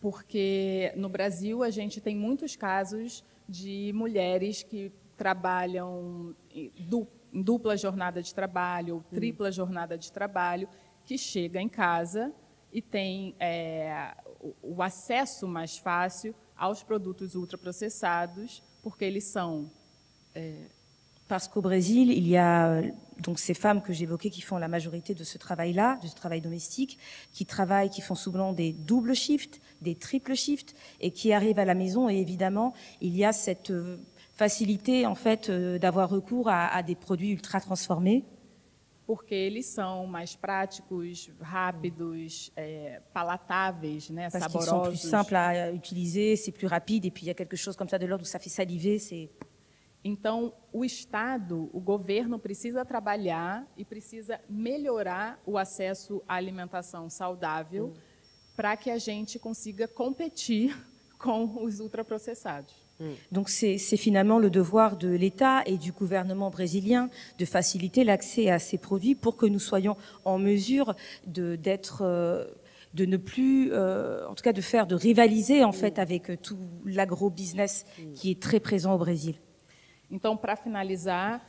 Porque no Brasil a gente tem muitos casos de mulheres que trabalham em dupla jornada de trabalho ou tripla jornada de trabalho, que chega em casa e tem o acesso mais fácil aos produtos ultraprocessados, porque eles são... Parce qu'au Brésil, il y a donc ces femmes que j'évoquais qui font la majorité de ce travail-là, de ce travail domestique, qui travaillent, qui font souvent des doubles shifts, des triples shifts, et qui arrivent à la maison. Et évidemment, il y a cette facilité en fait d'avoir recours à des produits ultra transformés. Porque eles são mais práticos, rápidos, palatáveis, né, parce saborosos. Qu'ils sont plus simples à utiliser, c'est plus rapide, et puis il y a quelque chose comme ça de l'ordre où ça fait saliver, c'est... Então, o Estado, o governo precisa trabalhar e precisa melhorar o acesso à alimentação saudável para que a gente consiga competir com os ultraprocessados. Donc c'est finalement le devoir de l'État et du gouvernement brésilien de faciliter l'accès à ces produits pour que nous soyons en mesure de ne plus, en tout cas de rivaliser en fait avec tout l'agro-business qui est très présent au Brésil. Então, para finalizar,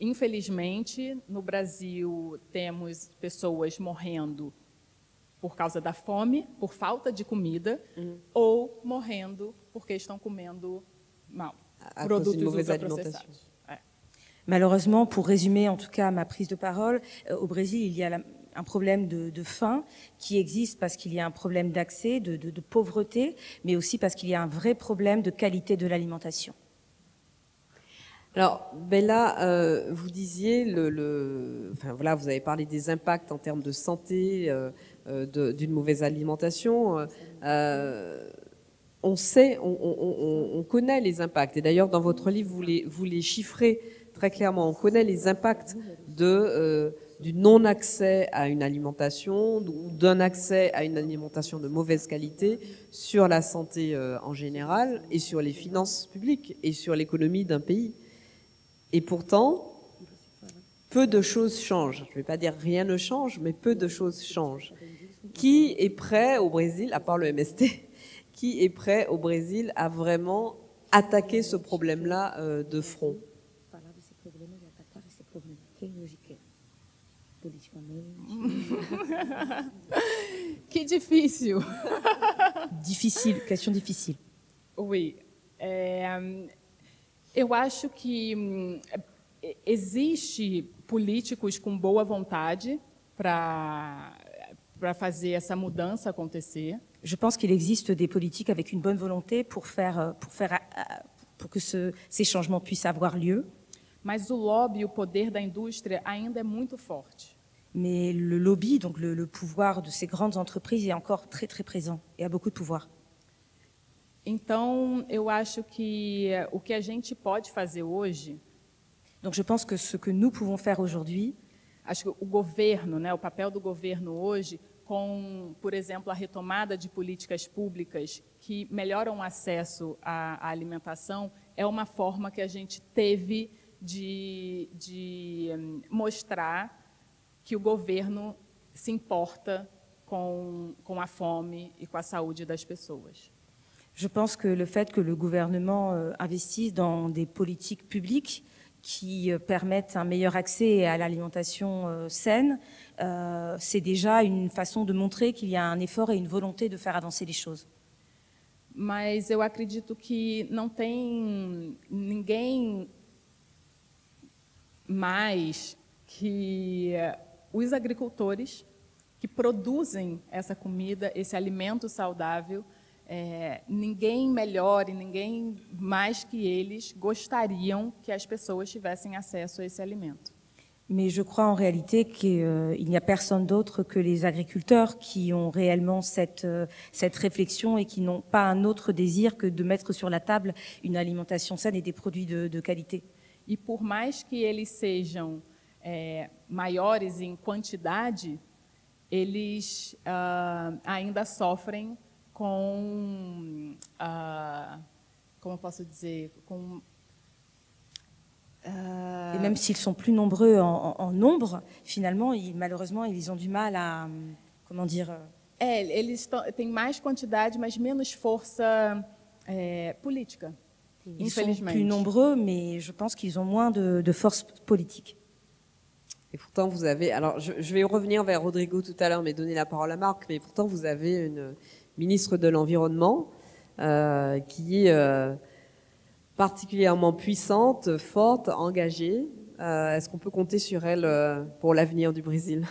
Infelizmente, no Brasil, temos pessoas morrendo por causa da fome, por falta de comida, ou morrendo porque estão comendo mal, produtos ultraprocessados. Malheureusement, pour résumer en tout cas ma prise de parole, au Brésil, il y a un problème de faim qui existe parce qu'il y a un problème d'accès, de pauvreté, mais aussi parce qu'il y a un vrai problème de qualité de l'alimentation. Alors, Bella, vous disiez, enfin, voilà, vous avez parlé des impacts en termes de santé, d'une mauvaise alimentation. On sait, on connaît les impacts. Et d'ailleurs, dans votre livre, vous les chiffrez très clairement. On connaît les impacts du non-accès à une alimentation ou d'un accès à une alimentation de mauvaise qualité sur la santé en général et sur les finances publiques et sur l'économie d'un pays. Et pourtant, peu de choses changent. Je ne vais pas dire rien ne change, mais peu de choses changent. Qui est prêt au Brésil, à part le MST, qui est prêt au Brésil à vraiment attaquer ce problème-là de front? Que difícil. Difficile, question difficile. Oui. Eu acho que existe políticos com boa vontade para fazer essa mudança acontecer. Je pense qu'il existe des politiques avec une bonne volonté pour que ces changements puissent avoir lieu. Mas o lobby, o poder da indústria ainda é muito forte. Mais le lobby, donc le pouvoir de ces grandes entreprises est encore très très présent et a beaucoup de pouvoir. Então, eu acho que o que a gente pode fazer hoje, donc je pense que ce que nous pouvons faire aujourd'hui, acho que o governo, né, o papel do governo hoje, com, por exemplo, a retomada de políticas públicas que melhoram o acesso à alimentação, é uma forma que a gente teve de mostrar que o governo se importa com a fome et com a saúde das pessoas. Je pense que le fait que le gouvernement investisse dans des politiques publiques qui permettent un meilleur accès à l'alimentation saine, c'est déjà une façon de montrer qu'il y a un effort et une volonté de faire avancer les choses. Mas eu acredito que não tem ninguém mais que os agricultores que produzem essa comida, esse alimento saudável, ninguém melhor e ninguém mais que eles gostariam que as pessoas tivessem acesso a esse alimento. Mais je crois en réalité qu'il n'y a personne d'autre que les agriculteurs qui ont réellement cette réflexion et qui n'ont pas un autre désir que de mettre sur la table une alimentation saine et des produits de qualité. E por mais que eles sejam maiores em quantidade, eles ainda sofrem com, como eu posso dizer, com... Et même s'ils sont plus nombreux en nombre, finalement, malheureusement, ils ont du mal à, comment dire... eles têm mais quantidade, mas menos força política, Ils sont plus nombreux, mais je pense qu'ils ont moins de force politique. Et pourtant, vous avez... Alors, je vais revenir vers Rodrigo tout à l'heure, mais donner la parole à Marc, mais pourtant, vous avez une ministre de l'Environnement qui est particulièrement puissante, forte, engagée. Est-ce qu'on peut compter sur elle pour l'avenir du Brésil?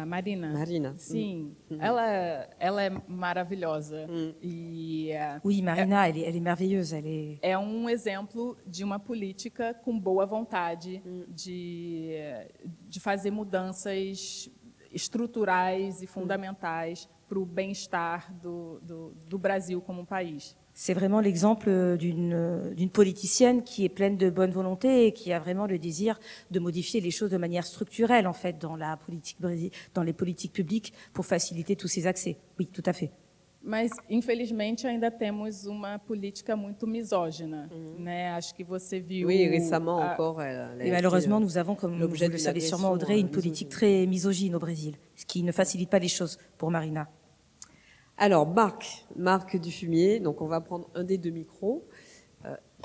Marina. Sim, ela é maravilhosa. Oui, Marina, elle est merveilleuse. É exemplo de uma política com boa vontade de fazer mudanças estruturais e fundamentais para o bem-estar do Brasil como país. C'est vraiment l'exemple d'une politicienne qui est pleine de bonne volonté et qui a vraiment le désir de modifier les choses de manière structurelle, en fait, dans les politiques publiques pour faciliter tous ces accès. Oui, tout à fait. Mas, infelizmente, ainda temos uma política muito misógina, né? Acho que você viu... Oui, récemment encore. Et malheureusement, nous avons, comme vous le savez sûrement, Audrey, une politique très misogyne au Brésil, ce qui ne facilite pas les choses pour Marina. Alors, Marc Dufumier, donc on va prendre un des deux micros.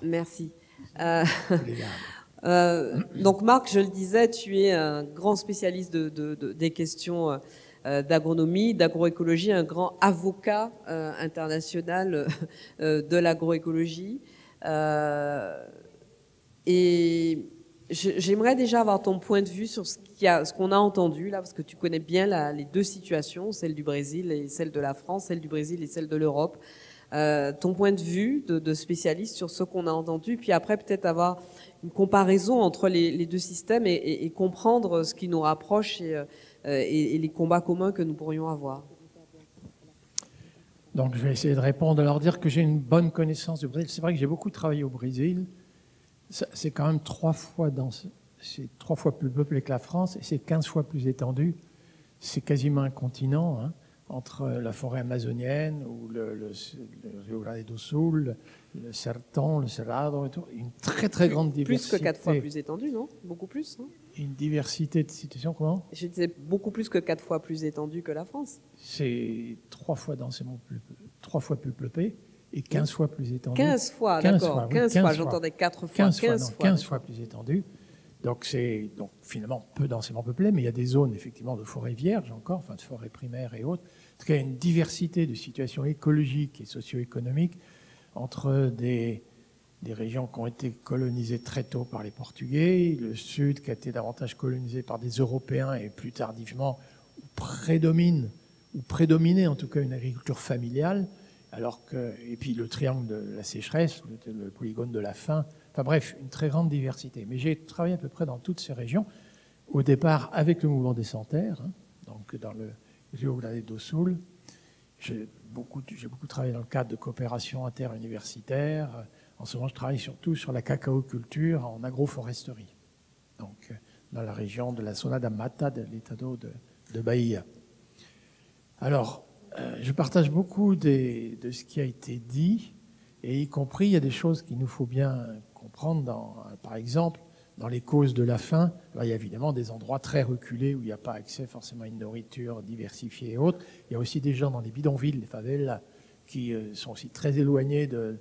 Merci. Donc Marc, je le disais, tu es un grand spécialiste des questions d'agronomie, d'agroécologie, un grand avocat international de l'agroécologie. Et j'aimerais déjà avoir ton point de vue sur ce qu'on a entendu là, parce que tu connais bien les deux situations, celle du Brésil et celle de la France, celle du Brésil et celle de l'Europe. Ton point de vue de spécialiste sur ce qu'on a entendu, puis après peut-être avoir une comparaison entre les deux systèmes et comprendre ce qui nous rapproche et les combats communs que nous pourrions avoir. Donc je vais essayer de répondre, alors dire que j'ai une bonne connaissance du Brésil. C'est vrai que j'ai beaucoup travaillé au Brésil. C'est quand même 3 fois plus peuplé que la France et c'est 15 fois plus étendu. C'est quasiment un continent, hein, entre la forêt amazonienne ou le Rio Grande do Sul, le Sertão, le Cerrado et tout. Une très très grande diversité. Plus que 4 fois plus étendu, non? Beaucoup plus, non? Une diversité de situations, comment? Je disais beaucoup plus que 4 fois plus étendu que la France. C'est 3 fois densément 3 fois plus peuplé. Et 15 fois plus étendu. 15 fois, d'accord. 15 fois, j'entendais 4 fois. 15 fois plus étendu. Donc c'est finalement peu densément peuplé, mais il y a des zones effectivement de forêt vierge encore, enfin de forêt primaire et autres. En tout cas, il y a une diversité de situations écologiques et socio-économiques entre des régions qui ont été colonisées très tôt par les Portugais, le sud qui a été davantage colonisé par des Européens et plus tardivement prédominait en tout cas une agriculture familiale. Et puis le triangle de la sécheresse, le polygone de la faim, enfin bref, une très grande diversité. Mais j'ai travaillé à peu près dans toutes ces régions, au départ avec le mouvement des Sans-Terre, hein, donc dans le Rio Grande do Sul. J'ai beaucoup travaillé dans le cadre de coopération interuniversitaire. En ce moment, je travaille surtout sur la cacaoculture en agroforesterie, donc dans la région de la Zona da Mata de l'Estado de Bahia. Alors, je partage beaucoup de ce qui a été dit, et y compris, il y a des choses qu'il nous faut bien comprendre, par exemple, dans les causes de la faim. Alors, il y a évidemment des endroits très reculés où il n'y a pas accès forcément à une nourriture diversifiée et autres. Il y a aussi des gens dans les bidonvilles, les favelas, qui sont aussi très éloignés de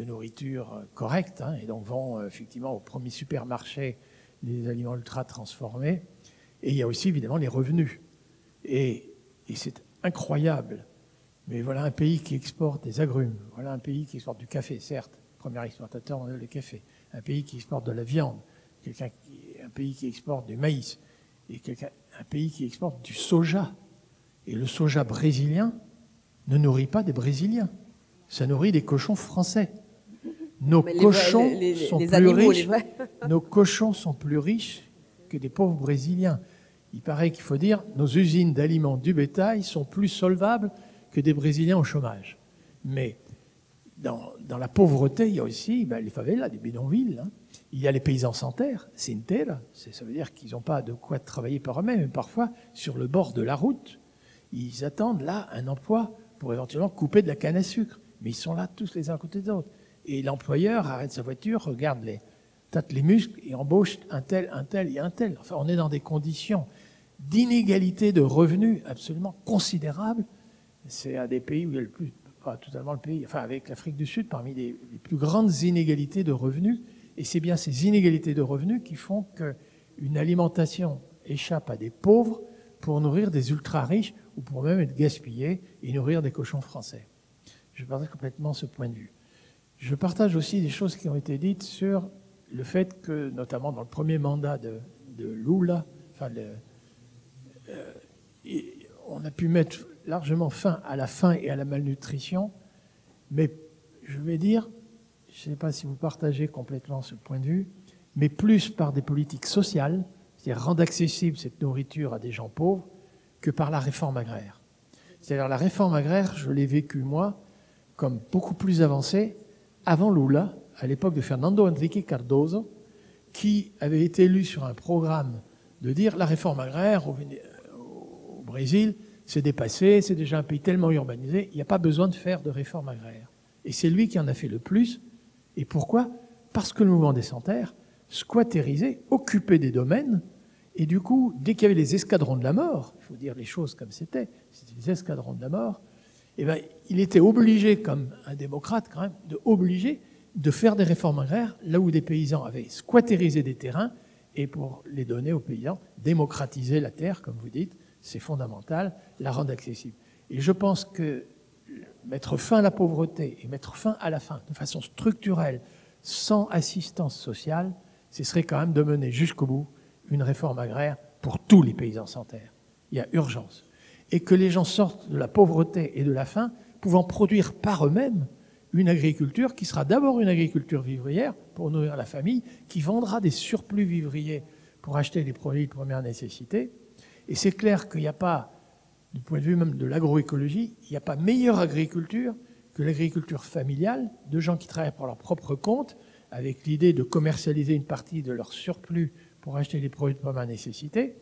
nourriture correcte, hein, et donc vont effectivement au premier supermarché des aliments ultra transformés. Et il y a aussi évidemment les revenus. Et c'est incroyable. Mais voilà un pays qui exporte des agrumes, voilà un pays qui exporte du café, certes, premier exportateur mondial de café, un pays qui exporte de la viande, un pays qui exporte du maïs, et un pays qui exporte du soja. Et le soja brésilien ne nourrit pas des Brésiliens, ça nourrit des cochons français. Nos cochons sont plus riches que des pauvres Brésiliens. Il paraît qu'il faut dire nos usines d'aliments du bétail sont plus solvables que des Brésiliens au chômage. Mais dans la pauvreté, il y a aussi les favelas, les bidonvilles. Hein. Il y a les paysans sans terre, sin terra. Ça veut dire qu'ils n'ont pas de quoi travailler par eux-mêmes. Et parfois, sur le bord de la route, ils attendent là un emploi pour éventuellement couper de la canne à sucre. Mais ils sont là tous les uns à côté des autres. Et l'employeur arrête sa voiture, tâte les muscles et embauche un tel et un tel. Enfin, on est dans des conditions d'inégalité de revenus absolument considérables. C'est un des pays où il y a pas totalement le pays, enfin avec l'Afrique du Sud, parmi les plus grandes inégalités de revenus. Et c'est bien ces inégalités de revenus qui font qu'une alimentation échappe à des pauvres pour nourrir des ultra-riches ou pour même être gaspillée et nourrir des cochons français. Je partage complètement ce point de vue. Je partage aussi des choses qui ont été dites sur le fait que, notamment dans le premier mandat de Lula, on a pu mettre largement fin à la faim et à la malnutrition, mais je vais dire, je ne sais pas si vous partagez complètement ce point de vue, mais plus par des politiques sociales, c'est-à-dire rendre accessible cette nourriture à des gens pauvres, que par la réforme agraire. C'est-à-dire la réforme agraire, je l'ai vécue moi, comme beaucoup plus avancée avant Lula, à l'époque de Fernando Henrique Cardoso, qui avait été élu sur un programme de dire la réforme agraire au Brésil, c'est dépassé, c'est déjà un pays tellement urbanisé, il n'y a pas besoin de faire de réforme agraire. Et c'est lui qui en a fait le plus. Et pourquoi ? Parce que le mouvement des Sans-Terre squattérisait, occupait des domaines, et du coup, dès qu'il y avait les escadrons de la mort, il faut dire les choses comme c'était des escadrons de la mort, eh ben, il était obligé, comme un démocrate quand même, de faire des réformes agraires là où des paysans avaient squattérisé des terrains et pour les donner aux paysans, démocratiser la terre, comme vous dites, c'est fondamental, la rendre accessible. Et je pense que mettre fin à la pauvreté et mettre fin à la faim de façon structurelle, sans assistance sociale, ce serait quand même de mener jusqu'au bout une réforme agraire pour tous les paysans sans terre. Il y a urgence. Et que les gens sortent de la pauvreté et de la faim, pouvant produire par eux-mêmes une agriculture qui sera d'abord une agriculture vivrière pour nourrir la famille, qui vendra des surplus vivriers pour acheter des produits de première nécessité. Et c'est clair qu'il n'y a pas, du point de vue même de l'agroécologie, il n'y a pas meilleure agriculture que l'agriculture familiale, de gens qui travaillent pour leur propre compte, avec l'idée de commercialiser une partie de leur surplus pour acheter des produits de première nécessité,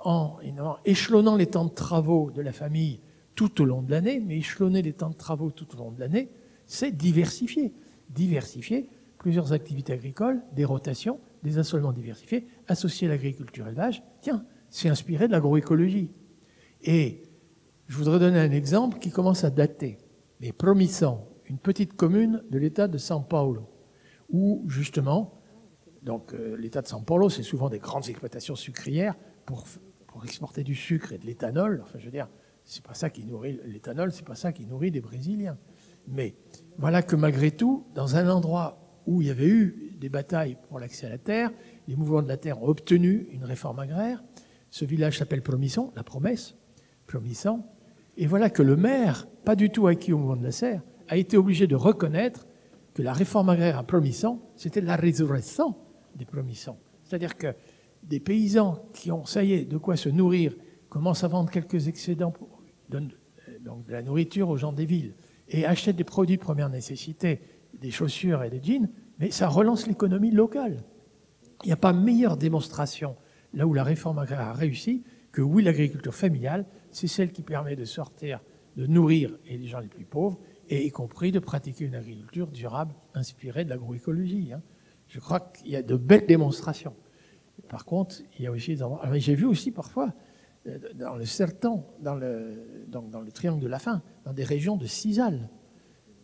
en échelonnant les temps de travaux de la famille tout au long de l'année, mais échelonner les temps de travaux tout au long de l'année, c'est diversifier. Diversifier plusieurs activités agricoles, des rotations, des assolements diversifiés, associer l'agriculture et l'élevage. Tiens, c'est inspiré de l'agroécologie. Et je voudrais donner un exemple qui commence à dater. Mais Promissant, une petite commune de l'État de São Paulo, où justement, donc l'État de São Paulo, c'est souvent des grandes exploitations sucrières pour exporter du sucre et de l'éthanol. Enfin, je veux dire, c'est pas ça qui nourrit l'éthanol, c'est pas ça qui nourrit des Brésiliens. Mais voilà que malgré tout, dans un endroit où il y avait eu des batailles pour l'accès à la terre, les mouvements de la terre ont obtenu une réforme agraire. Ce village s'appelle Promissant, la promesse, Promissant. Et voilà que le maire, pas du tout acquis au mouvement de la serre, a été obligé de reconnaître que la réforme agraire à Promissant, c'était la résurrection des Promissants. C'est-à-dire que des paysans qui ont, ça y est, de quoi se nourrir, commencent à vendre quelques excédents, donnent donc de la nourriture aux gens des villes, et achètent des produits de première nécessité, des chaussures et des jeans, mais ça relance l'économie locale. Il n'y a pas meilleure démonstration, là où la réforme agraire a réussi, que oui, l'agriculture familiale, c'est celle qui permet de sortir, de nourrir les gens les plus pauvres, et y compris de pratiquer une agriculture durable inspirée de l'agroécologie. Je crois qu'il y a de belles démonstrations. Par contre, il y a aussi... J'ai vu aussi parfois, dans le sertan, dans le triangle de la faim, dans des régions de Cisal,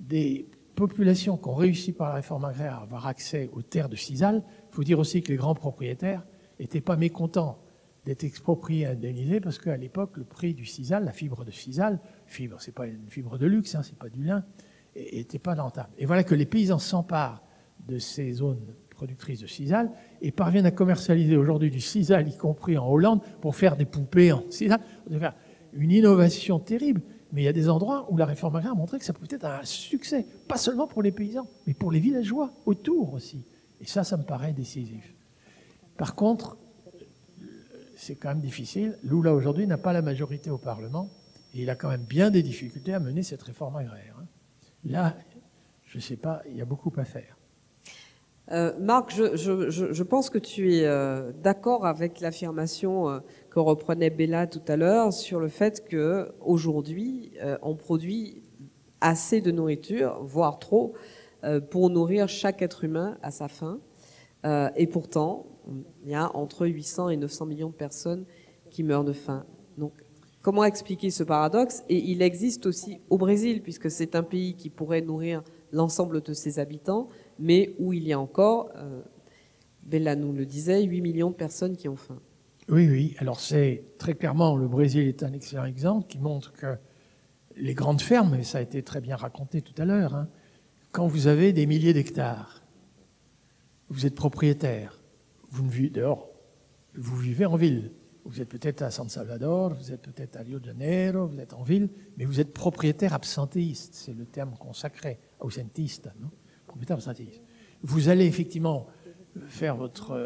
des populations qui ont réussi par la réforme agraire à avoir accès aux terres de Cisal. Il faut dire aussi que les grands propriétaires n'étaient pas mécontents d'être expropriés et indemnisés parce qu'à l'époque, le prix du Cisal, la fibre de Cisal, fibre, c'est pas une fibre de luxe, c'est pas du lin, n'était pas rentable. Et voilà que les paysans s'emparent de ces zones productrices de Cisal et parviennent à commercialiser aujourd'hui du Cisal, y compris en Hollande, pour faire des poupées en Cisal. Une innovation terrible. Mais il y a des endroits où la réforme agraire a montré que ça pouvait être un succès, pas seulement pour les paysans, mais pour les villageois autour aussi. Et ça me paraît décisif. Par contre, c'est quand même difficile. Lula, aujourd'hui, n'a pas la majorité au Parlement et il a quand même bien des difficultés à mener cette réforme agraire. Là, je ne sais pas, il y a beaucoup à faire. Marc, je pense que tu es d'accord avec l'affirmation que reprenait Bella tout à l'heure sur le fait qu'aujourd'hui, on produit assez de nourriture, voire trop, pour nourrir chaque être humain à sa faim. Et pourtant, il y a entre 800 et 900 millions de personnes qui meurent de faim. Donc, comment expliquer ce paradoxe? Et il existe aussi au Brésil, puisque c'est un pays qui pourrait nourrir l'ensemble de ses habitants, mais où il y a encore, Bella nous le disait, 8 millions de personnes qui ont faim. Oui. Alors c'est très clairement, le Brésil est un excellent exemple qui montre que les grandes fermes, et ça a été très bien raconté tout à l'heure, quand vous avez des milliers d'hectares, vous êtes propriétaire, vous ne vivez dehors, vous vivez en ville. Vous êtes peut-être à San Salvador, vous êtes peut-être à Rio de Janeiro, vous êtes en ville, mais vous êtes propriétaire absentéiste, c'est le terme consacré, ausentiste, non? Propriétaire absentéiste. Vous allez effectivement faire votre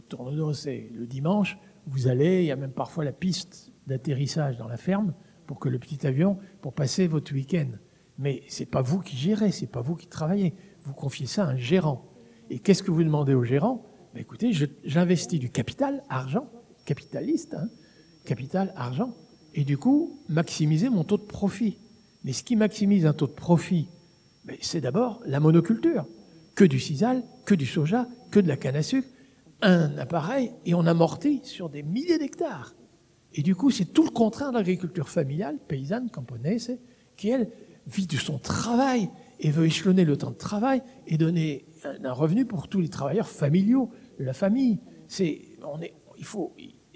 tourne-dos, c'est le dimanche, vous allez, il y a même parfois la piste d'atterrissage dans la ferme pour que le petit avion, pour passer votre week-end. Mais c'est pas vous qui gérez, c'est pas vous qui travaillez, vous confiez ça à un gérant. Et qu'est-ce que vous demandez au gérant? Ben écoutez, j'investis du capital, argent, capitaliste, capital, argent, et du coup, maximiser mon taux de profit. Mais ce qui maximise un taux de profit, c'est d'abord la monoculture. Que du sisal, que du soja, que de la canne à sucre, un appareil, et on amortit sur des milliers d'hectares. Et du coup, c'est tout le contraire de l'agriculture familiale, paysanne, camponaise, qui, elle, vit de son travail et veut échelonner le temps de travail et donner un revenu pour tous les travailleurs familiaux de la famille.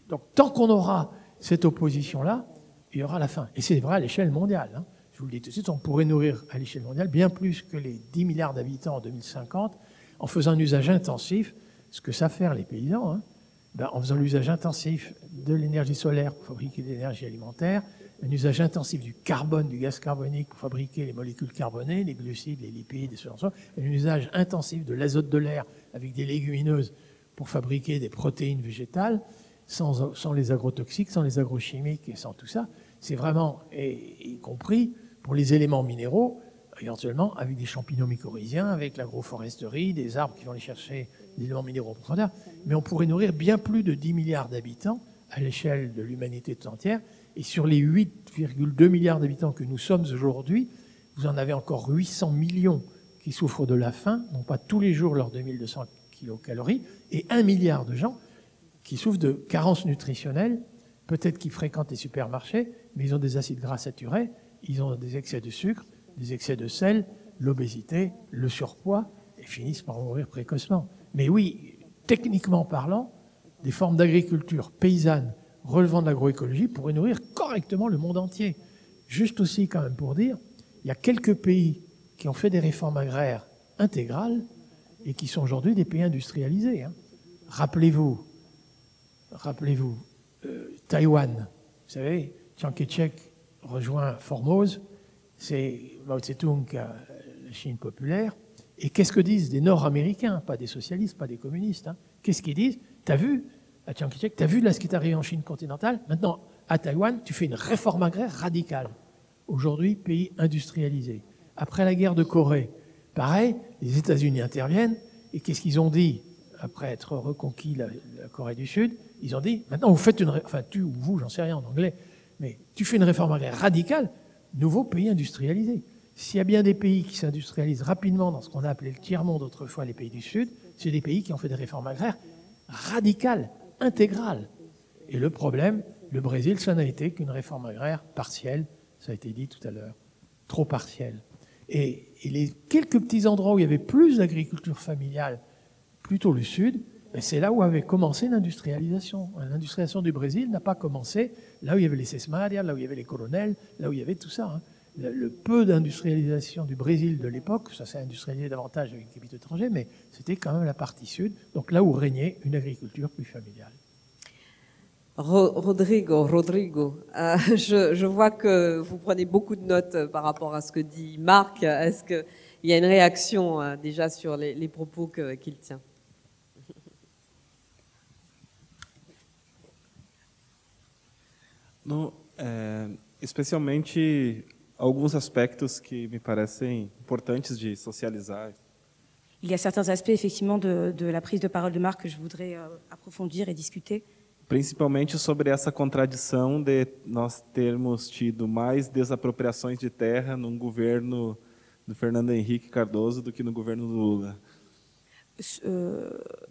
Donc, tant qu'on aura cette opposition-là, il y aura la faim. Et c'est vrai à l'échelle mondiale. Hein. Je vous le dis tout de suite, on pourrait nourrir à l'échelle mondiale bien plus que les 10 milliards d'habitants en 2050 en faisant un usage intensif, ce que savent faire les paysans, hein, en faisant l'usage intensif de l'énergie solaire pour fabriquer de l'énergie alimentaire, un usage intensif du carbone, du gaz carbonique pour fabriquer les molécules carbonées, les glucides, les lipides, et ce genre de choses, un usage intensif de l'azote de l'air avec des légumineuses pour fabriquer des protéines végétales, sans les agrotoxiques, sans les agrochimiques et sans tout ça. C'est vraiment, y compris pour les éléments minéraux, éventuellement avec des champignons mycorhiziens, avec l'agroforesterie, des arbres qui vont aller chercher des éléments minéraux en profondeur. Mais on pourrait nourrir bien plus de 10 milliards d'habitants à l'échelle de l'humanité tout entière. Et sur les 8,2 milliards d'habitants que nous sommes aujourd'hui, vous en avez encore 800 millions qui souffrent de la faim, non pas tous les jours leurs 2200 kilocalories, et 1 milliard de gens qui souffrent de carences nutritionnelles, peut-être qu'ils fréquentent les supermarchés, mais ils ont des acides gras saturés, ils ont des excès de sucre, des excès de sel, l'obésité, le surpoids, et finissent par mourir précocement. Mais oui, techniquement parlant, des formes d'agriculture paysanne relevant de l'agroécologie pourraient nourrir correctement le monde entier. Juste aussi quand même pour dire, il y a quelques pays qui ont fait des réformes agraires intégrales et qui sont aujourd'hui des pays industrialisés. Hein. Rappelez-vous, Taïwan, vous savez, Chiang Kai-shek rejoint Formose, c'est Mao Tse-tung qui a la Chine populaire. Et qu'est-ce que disent des Nord-Américains, pas des socialistes, pas des communistes, hein. Qu'est-ce qu'ils disent? T'as vu, à Chiang Kai-shek, t'as vu là ce qui est arrivé en Chine continentale? Maintenant, à Taïwan, tu fais une réforme agraire radicale. Aujourd'hui, pays industrialisé. Après la guerre de Corée, pareil, les États-Unis interviennent. Et qu'est-ce qu'ils ont dit après être reconquis la Corée du Sud? Ils ont dit, maintenant vous faites tu ou vous, j'en sais rien en anglais, mais tu fais une réforme agraire radicale, nouveau pays industrialisé. S'il y a bien des pays qui s'industrialisent rapidement dans ce qu'on a appelé le tiers-monde autrefois, les pays du Sud, c'est des pays qui ont fait des réformes agraires radicales, intégrales. Et le problème, le Brésil, ça n'a été qu'une réforme agraire partielle, ça a été dit tout à l'heure, trop partielle. Et les quelques petits endroits où il y avait plus d'agriculture familiale, plutôt le Sud, c'est là où avait commencé l'industrialisation. L'industrialisation du Brésil n'a pas commencé là où il y avait les Sesmaria, là où il y avait les colonels, là où il y avait tout ça. Hein. Le peu d'industrialisation du Brésil de l'époque, ça s'est industrialisé davantage avec les capitaux étrangers, mais c'était quand même la partie sud, donc là où régnait une agriculture plus familiale. Rodrigo, je vois que vous prenez beaucoup de notes par rapport à ce que dit Marc. Est-ce qu'il y a une réaction déjà sur les propos qu'il tient? No, especialmente alguns aspectos que me parecem importantes de socializar. Il y a certains aspects effectivement de la prise de parole de Marc que je voudrais approfondir et discuter. Principalmente sobre essa contradição de nós termos tido mais desapropriações de terra num governo do Fernando Henrique Cardoso do que no governo do Lula.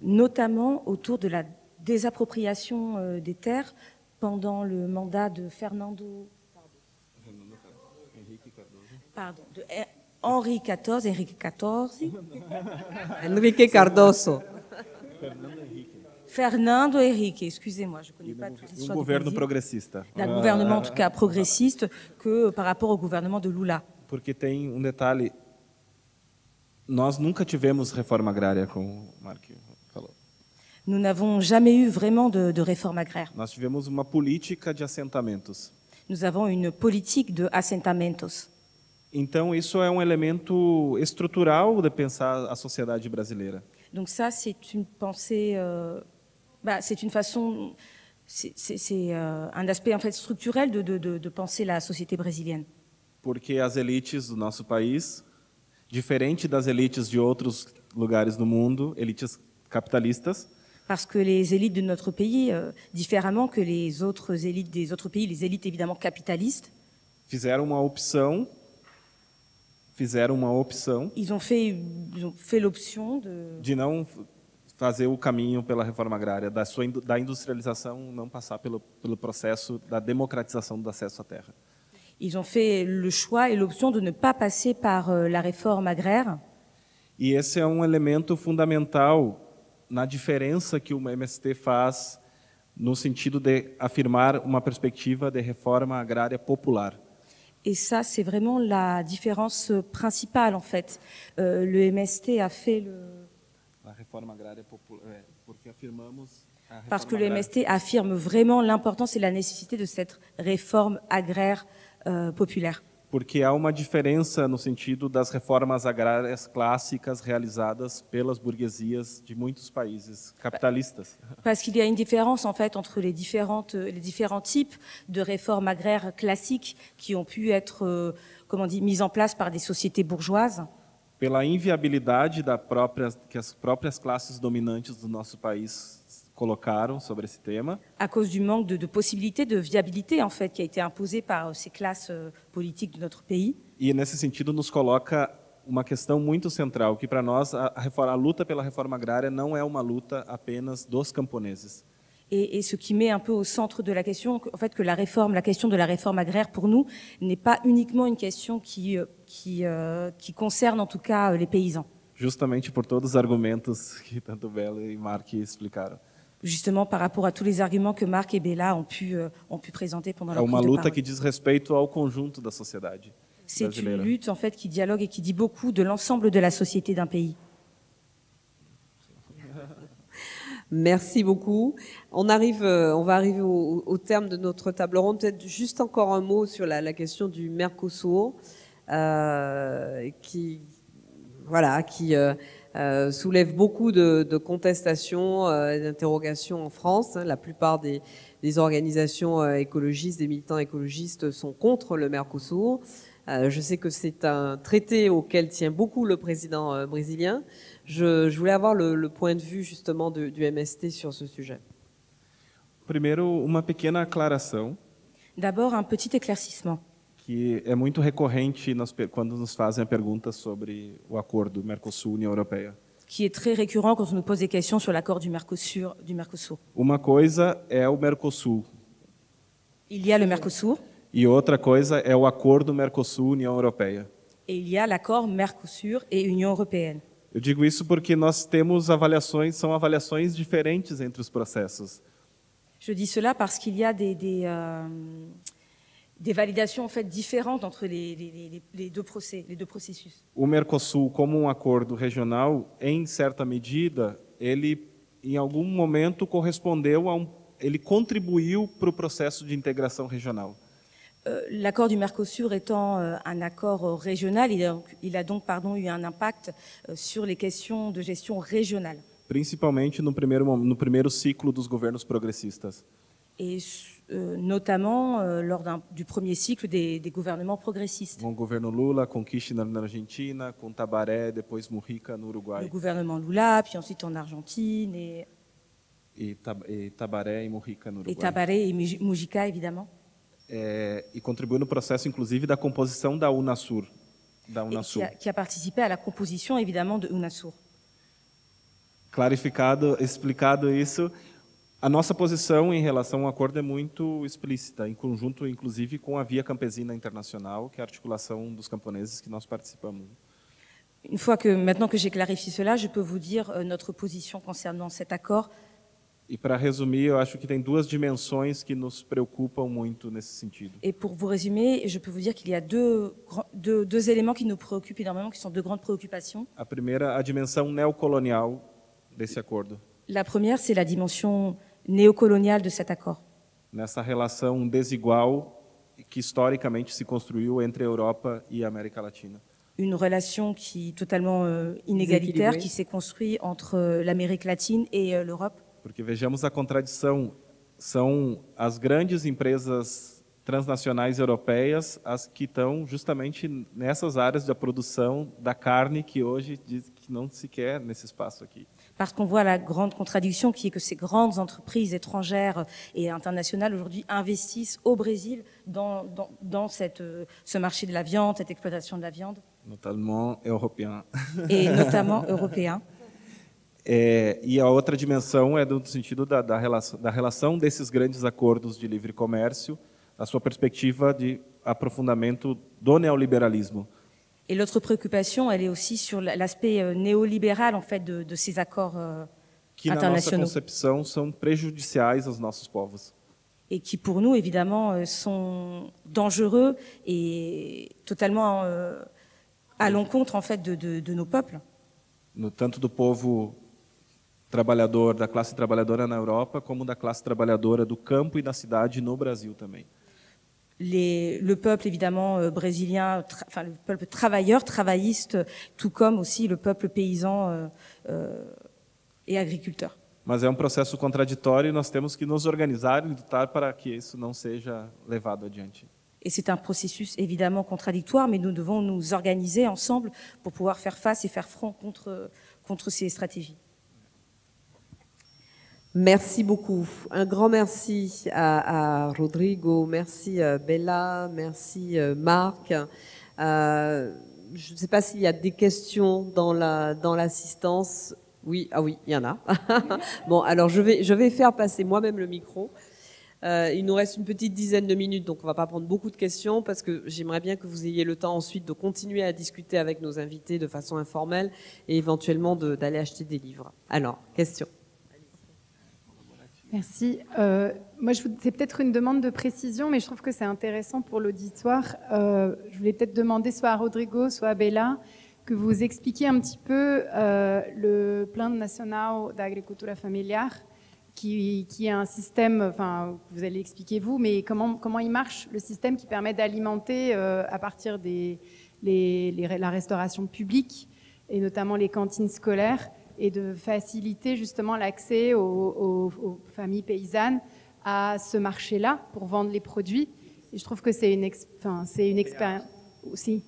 Notamment autour de la désappropriation des terres pendant le mandat de Henrique XIV. Enrique Cardoso. Fernando Henrique, excusez-moi, je ne connais pas toute l'histoire. Governo progressista. Un gouvernement, en tout cas, progressiste que par rapport au gouvernement de Lula. Porque tem detalhe, nós nunca tivemos reforma agrária, como o Mark falou. Nous n'avons jamais eu vraiment de réforme agraire. Nós tivemos uma política de assentamentos. Nous avons une politique de assentamentos. Então, isso é elemento estrutural de pensar a sociedade brasileira. Donc ça, c'est une pensée, c'est une façon, c'est un aspect en fait structurel de penser la société brésilienne. Porque as elites do nosso país, diferente das elites de outros lugares do mundo, elites capitalistas, parce que les élites de notre pays, différemment que les autres élites des autres pays, les élites évidemment capitalistes, fizeram uma opção. Ils ont fait l'option de não fazer o caminho pela reforma agrária, da industrialização não passar pelo processo da democratização do acesso à terra. Ils ont fait le choix et l'option de ne pas passer par la réforme agraire. E esse é um elemento fundamental na diferença que o MST faz no sentido de afirmar uma perspectiva de reforma agrária popular. Et ça, c'est vraiment la différence principale, en fait. Le MST a fait A reforma agrária popular, porque afirmamos a reforma parce que le agrária. MST affirme vraiment l'importance et la nécessité de cette réforme agraire populaire. Porque há uma diferença no sentido das reformas agrárias clássicas realizadas pelas burguesias de muitos países capitalistas. Parce qu'il y a une différence, en fait, entre les différents types de réformes agraires classiques qui ont pu être, mises en place par des sociétés bourgeoises. Pela inviabilidade que as próprias classes dominantes do nosso país colocaram sobre esse tema. À cause du manque de possibilités, de viabilité, en fait, qui a été imposé par ces classes politiques de notre pays. E nesse sentido nos coloca uma questão muito central, que para nós a luta pela reforma agrária não é uma luta apenas dos camponeses. Et ce qui met un peu au centre de la question, en fait, que la question de la réforme agraire, pour nous, n'est pas uniquement une question qui concerne, en tout cas, les paysans. Justamente por todos os argumentos que tanto Bela e Mark explicaram. Justement, par rapport à tous les arguments que Marc et Bella ont pu présenter pendant leur É uma prise de luta parole. que diz respeito ao conjunto da sociedade C'est une brasileira. lutte, en fait, qui dialogue et qui dit beaucoup de l'ensemble de la société d'un pays. Merci beaucoup. On va arriver au terme de notre table ronde. Peut-être juste encore un mot sur la question du Mercosur, qui soulève beaucoup de contestations, d'interrogations en France. La plupart des organisations écologistes, des militants écologistes sont contre le Mercosur. Je sais que c'est un traité auquel tient beaucoup le président brésilien. Je voulais avoir le point de vue justement du MST sur ce sujet. Primeiro, uma pequena aclaração, D'abord, un petit éclaircissement. que é muito recorrente quando nos fazem a pergunta sobre o acordo Mercosul-União Europeia. Qui est très récurrent quand on nous pose des questions sur l'accord du Mercosur. Uma coisa é o Mercosul Il y a le Mercosur e outra coisa é o acordo Mercosul-União Europeia. et il y a l'accord Mercosur et Union européenne. Eu digo isso porque nós temos são avaliações diferentes entre os processos. Je dis cela parce qu'il y a des validations en fait différentes entre les deux processus. O Mercosul, como um acordo regional, em certa medida, ele em algum momento ele contribuiu para o processo de integração regional. L'accord du Mercosur étant un accord régional, il a donc eu un impact sur les questions de gestion régionale. Principalmente no primeiro ciclo dos governos progressistas. Et notamment lors du premier cycle des gouvernements progressistes. Com o governo Lula, com Kirchner na Argentina, com Tabaré, depois Mujica no Uruguai. Le gouvernement Lula, puis ensuite en Argentine, E Tabaré e Mujica no Uruguai. et Tabaré et Mujica, évidemment. E contribuiu no processo, inclusive, da composição da Unasur. Qui a participé à la composition, évidemment, de UNASUR. Explicado isso, a nossa posição em relação ao acordo é muito explícita, em conjunto, inclusive, com a Via Campesina Internacional, que é a articulação dos camponeses que nós participamos. Maintenant que j'ai clarifié cela, je peux vous dire notre position concernant cet accord. E para resumir, eu acho que tem duas dimensões que nos preocupam muito nesse sentido. Et pour vous résumer, je peux vous dire qu'il y a deux éléments qui nous préoccupent énormément, qui sont de grandes préoccupations. A primeira, a dimensão neocolonial desse acordo. La première, c'est la dimension néocoloniale de cet accord. Nessa relação desigual que historicamente se construiu entre a Europa e a América Latina. Une relation qui totalement inégalitaire, qui s'est construite entre l'Amérique latine et l'Europe. Porque vejamos a contradição, são as grandes empresas transnacionais europeias as que estão justamente nessas áreas da produção da carne que hoje diz que não se quer nesse espaço aqui. Parce qu'on voit la grande contradiction qui est que ces grandes entreprises étrangères et internationales aujourd'hui investissent au Brésil dans ce marché de la viande, cette exploitation de la viande. Notamment européen. Et notamment européen. E a outra dimensão é no sentido da relação desses grandes acordos de livre comércio, da sua perspectiva de aprofundamento do neoliberalismo. Et l'autre préoccupation, elle est aussi sur l'aspect néolibéral en fait de ces accords Que na nossa internationaux. concepção são prejudiciais aos nossos povos. Et qui pour nous évidemment sont dangereux et totalement à l'encontre en fait de nos peuples. No tanto do povo trabalhador, da classe trabalhadora na Europa, como da classe trabalhadora do campo e da cidade no Brasil também. Le peuple évidemment brésilien, enfin le peuple travailleur, travailliste, tout comme aussi le peuple paysan et agriculteur. Mas é processo contraditório e nós temos que nos organizar e lutar para que isso não seja levado adiante. Et c'est un processus évidemment contradictoire, mais nous devons nous organiser ensemble pour pouvoir faire face et faire front contre ces stratégies. Merci beaucoup. Un grand merci à Rodrigo, merci Bella, merci Marc. Je ne sais pas s'il y a des questions dans l'assistance. Oui, ah oui, il y en a. Bon, alors je vais faire passer moi-même le micro. Il nous reste une petite dizaine de minutes, donc on ne va pas prendre beaucoup de questions parce que j'aimerais bien que vous ayez le temps ensuite de continuer à discuter avec nos invités de façon informelle et éventuellement d'aller acheter des livres. Alors, questions. Merci. Moi, c'est peut-être une demande de précision, mais je trouve que c'est intéressant pour l'auditoire. Je voulais peut-être demander soit à Rodrigo, soit à Bella, que vous expliquiez un petit peu le Plano Nacional da Agricultura Familiar, qui est un système, enfin, vous allez expliquer vous, mais comment il marche, le système qui permet d'alimenter à partir la restauration publique, et notamment les cantines scolaires, et de faciliter justement l'accès aux familles paysannes à ce marché-là pour vendre les produits. Et je trouve que c'est une expérience aussi.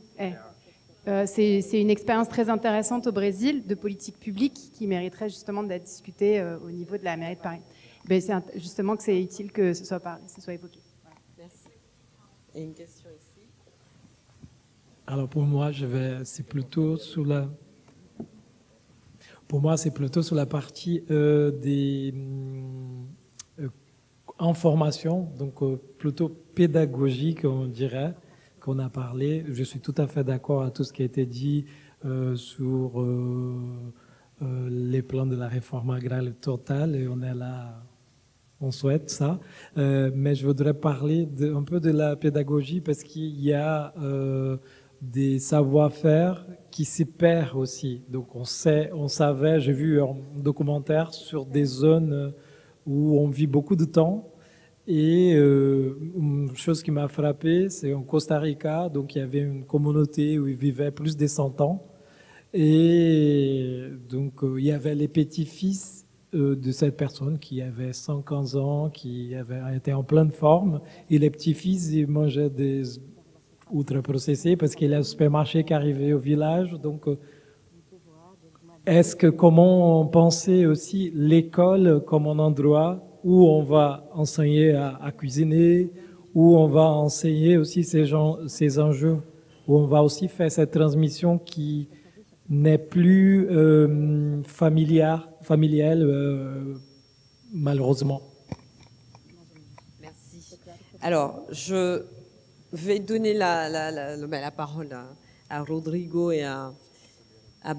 C'est une expérience très intéressante au Brésil de politique publique qui mériterait justement d'être discutée au niveau de la mairie de Paris. Ben, c'est justement que c'est utile que ce soit évoqué. Voilà. Merci. Et une question ici. Alors pour moi, c'est plutôt sur la. Pour moi, c'est plutôt sur la partie des informations, donc plutôt pédagogique, on dirait, qu'on a parlé. Je suis tout à fait d'accord avec tout ce qui a été dit sur les plans de la réforme agraire totale, et on est là, on souhaite ça. Mais je voudrais parler un peu de la pédagogie parce qu'il y a des savoir-faire qui s'y perdent aussi. Donc on savait, j'ai vu un documentaire sur des zones où on vit beaucoup de temps. Et une chose qui m'a frappé, c'est en Costa Rica, donc il y avait une communauté où il vivait plus de 100 ans. Et donc il y avait les petits-fils de cette personne qui avait 115 ans, qui était en pleine forme. Et les petits-fils, ils mangeaient des ultra-processés parce qu'il y a un supermarché qui arrivait au village. Donc comment penser aussi l'école comme un endroit où on va enseigner à cuisiner, où on va enseigner aussi ces enjeux, où on va aussi faire cette transmission qui n'est plus familiale, malheureusement. Merci. Alors, je vais donner la parole à Rodrigo et à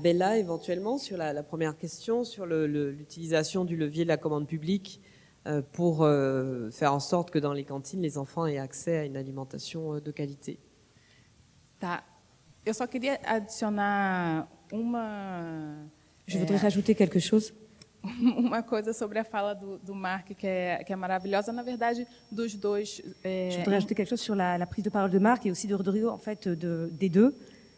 Bella éventuellement sur la première question, sur l'utilisation du levier de la commande publique pour faire en sorte que dans les cantines, les enfants aient accès à une alimentation de qualité. Tá. Eu só queria adicionar Je voudrais rajouter quelque chose. Uma coisa sobre a fala do Marc, que é maravilhosa, na verdade, dos dois. Je voudrais rajouter quelque chose sur la prise de parole de Marc et aussi de Rodrigo, en fait, des deux.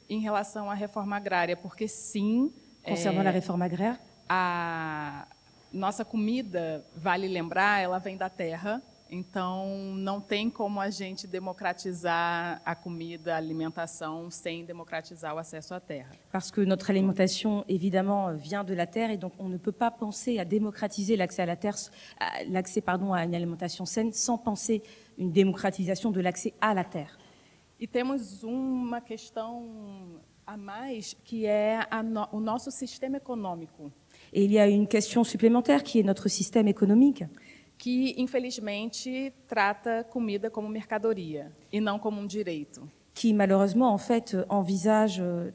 Em relação à reforma agrária, porque sim. Concernant la réforme agraire. A nossa comida, vale lembrar, ela vem da terra. Então, não tem como a gente democratizar a comida, a alimentação, sem democratizar o acesso à terra. Parce que notre alimentation, évidemment, vient de la terre, et donc on ne peut pas penser à démocratiser l'accès à la terre, l'accès, pardon, à une alimentation saine, sans penser une démocratisation de l'accès à la terre. E temos uma questão a mais, que é o nosso sistema econômico. Et il y a une question supplémentaire qui est notre système économique. que, infelizmente, trata comida como mercadoria e não como um direito. Qui malheureusement en fait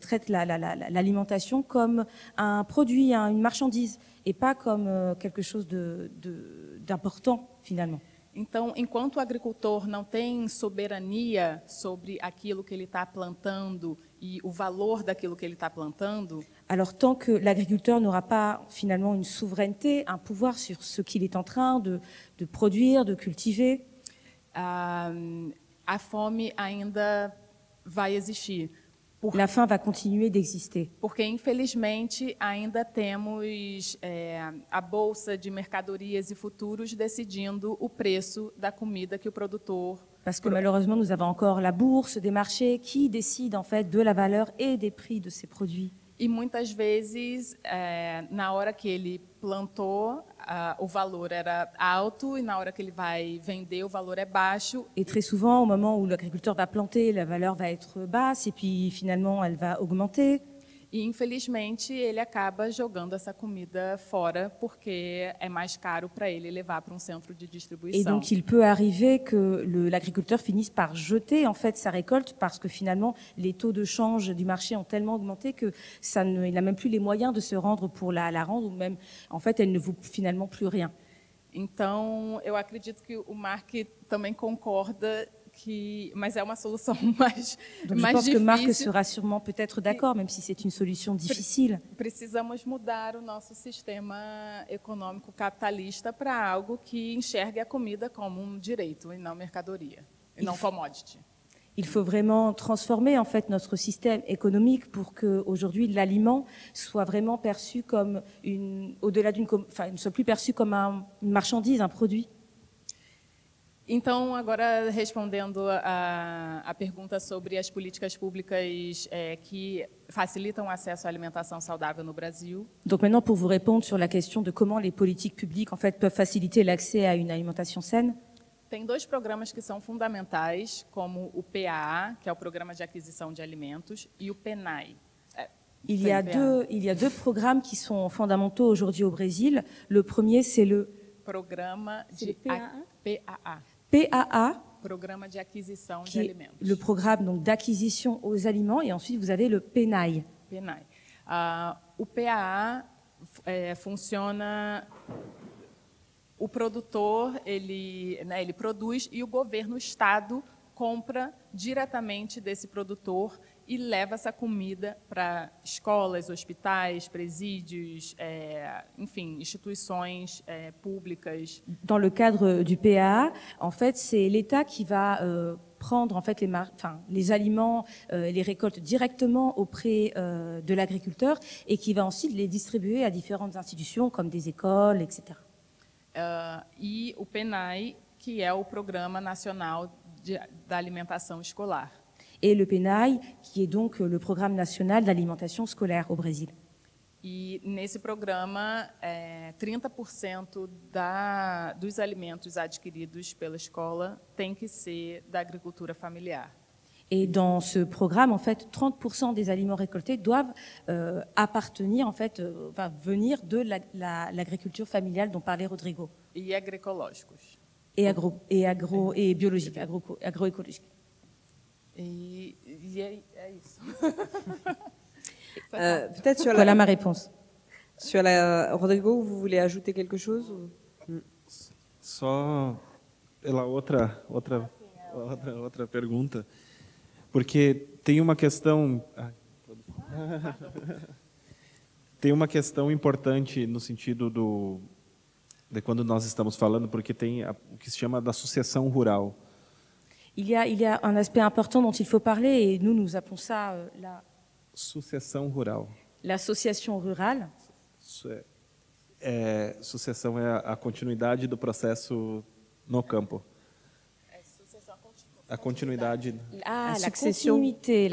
traite l'alimentation comme un produit, une marchandise, et pas comme quelque chose d'important finalement. Então, enquanto o agricultor não tem soberania sobre aquilo que ele está plantando e o valor daquilo que ele está plantando, alors tant que l'agriculteur n'aura pas finalement une souveraineté, un pouvoir sur ce qu'il est en train de produire, de cultiver, a fome ainda vai existir. La faim va continuer d'exister. Porque, infelizmente, ainda temos a Bolsa de Mercadorias e Futuros decidindo o preço da comida que o produtor... Parce que malheureusement, nous avons encore la bourse des marchés qui décide en fait de la valeur et des prix de ces produits. E muitas vezes, na hora que ele plantou, o valor era alto, e na hora que ele vai vender, o valor é baixo. Et très souvent, au moment où l'agriculteur va planter, la valeur va être basse, et puis finalement, elle va augmenter. E, infelizmente, ele acaba jogando essa comida fora, porque é mais caro para ele levar para um centro de distribuição. Et donc, il peut arriver que l'agriculteur finisse par jeter en fait sa récolte, parce que finalement, les taux de change du marché ont tellement augmenté que il n'a même plus les moyens de se rendre pour la rendre, ou même, en fait, elle ne vaut finalement plus rien. Então, eu acredito que o Marc também concorda mas é uma solução mais Donc, je pense que Marc sera sûrement peut-être d'accord, même si c'est une solution difficile. Precisamos mudar o nosso sistema econômico capitalista para algo que enxergue a comida como um direito e não mercadoria, e não commodity. Il faut vraiment transformer en fait notre système économique pour que aujourd'hui l'aliment soit vraiment perçu comme au-delà ne soit plus perçu comme une marchandise, un produit. Então, agora respondendo a pergunta sobre as políticas públicas que facilitam o acesso à alimentação saudável no Brasil. Donc maintenant, pour vous répondre sur la question de comment les politiques publiques en fait peuvent faciliter l'accès à une alimentation saine. Tem dois programas que são fundamentais, como o PAA, que é o Programa de Aquisição de Alimentos, e o PNAE. Il y a deux programmes qui sont fondamentaux aujourd'hui au Brésil. Le premier, c'est le Programa de PAA. PAA, Programa de Aquisição de Alimentos. Le programme donc d'acquisition aux aliments, et ensuite vous avez le PNAE. PNAE. O PAA funciona. O produtor ele produz e o governo, o Estado, compra diretamente desse produtor e leva essa comida para escolas, hospitais, presídios, enfim, instituições públicas. Dans le cadre du PAA, en fait, c'est l'État qui va prendre en fait les aliments, les récoltes directement auprès de l'agriculteur et qui va ensuite les distribuer à différentes institutions comme des écoles, etc. E o PNAE, que é o Programa Nacional da Alimentação Escolar. Et le PNAE, qui est donc le Programme National d'Alimentation Scolaire au Brésil. E nesse programa, 30% dos alimentos adquiridos pela escola tem que ser da agricultura familiar. Et dans ce programme, en fait, 30% des aliments récoltés doivent appartenir, en fait, venir de l'agriculture familiale dont parlait Rodrigo. E agroecológicos. Et biologique, agroécologique. E é isso. Peut-être sur voilà ma réponse. Sur Rodrigo, vous voulez ajouter quelque chose? Só pela outra pergunta, porque tem uma questão importante no sentido de quando nós estamos falando, porque tem o que se chama da sucessão rural. Il y a un aspect important dont il faut parler, et nous appelons ça la sucessão rural. L'association rurale. Sucessão é a continuidade do processo no campo. A continuidade. Ah, la continuité,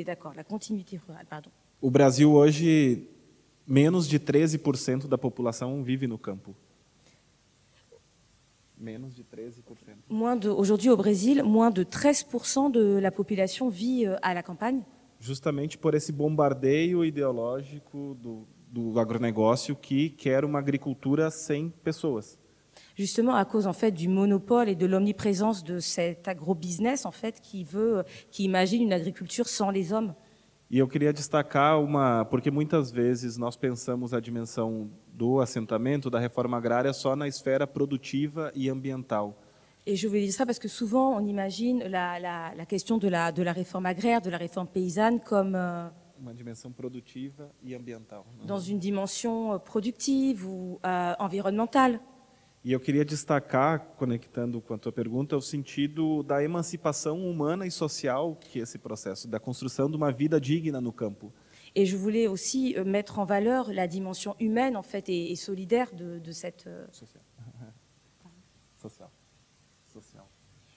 d'accord, la continuité rurale, pardon. O Brasil hoje, menos de 13% da população vive no campo. Menos de 13%. Aujourd'hui au Brésil, moins de 13% de la population vit à la campagne. Justamente por esse bombardeio ideológico do agronegócio que quer uma agricultura sem pessoas. Justement à cause en fait du monopole et de l'omniprésence de cet agrobusiness en fait qui imagine une agriculture sans les hommes. E eu queria destacar porque muitas vezes nós pensamos a dimensão do assentamento, da reforma agrária, só na esfera produtiva e ambiental. Et je voulais dire ça parce que souvent on imagine la question de la réforme agraire, de la réforme paysanne comme Uma dimensão produtiva e ambiental. dans une dimension productive ou environnementale. E eu queria destacar, conectando com a tua pergunta, o sentido da emancipação humana e social que esse processo, da construção de uma vida digna no campo. Et je voulais aussi mettre en valeur la dimension humaine en fait et solidaire de cette Social.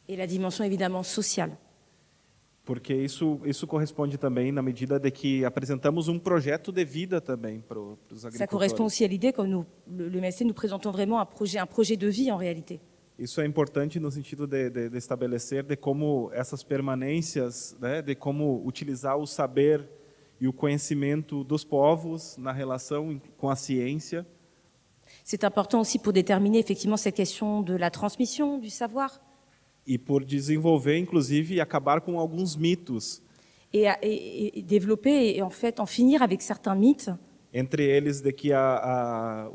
et la dimension évidemment sociale. Porque isso corresponde também na medida de que apresentamos projeto de vida também para os agricultores. Ça correspond aussi à l'idée que le MST, nous présentons vraiment un projet de vie en réalité. Isso é importante no sentido de estabelecer de como essas permanências, né, de como utilizar o saber e o conhecimento dos povos na relação com a ciência. C'est important aussi pour déterminer effectivement cette question de la transmission du savoir. E por desenvolver, inclusive, e acabar com alguns mitos. Et développer et en fait en finir avec certains mythes. Entre eles de que a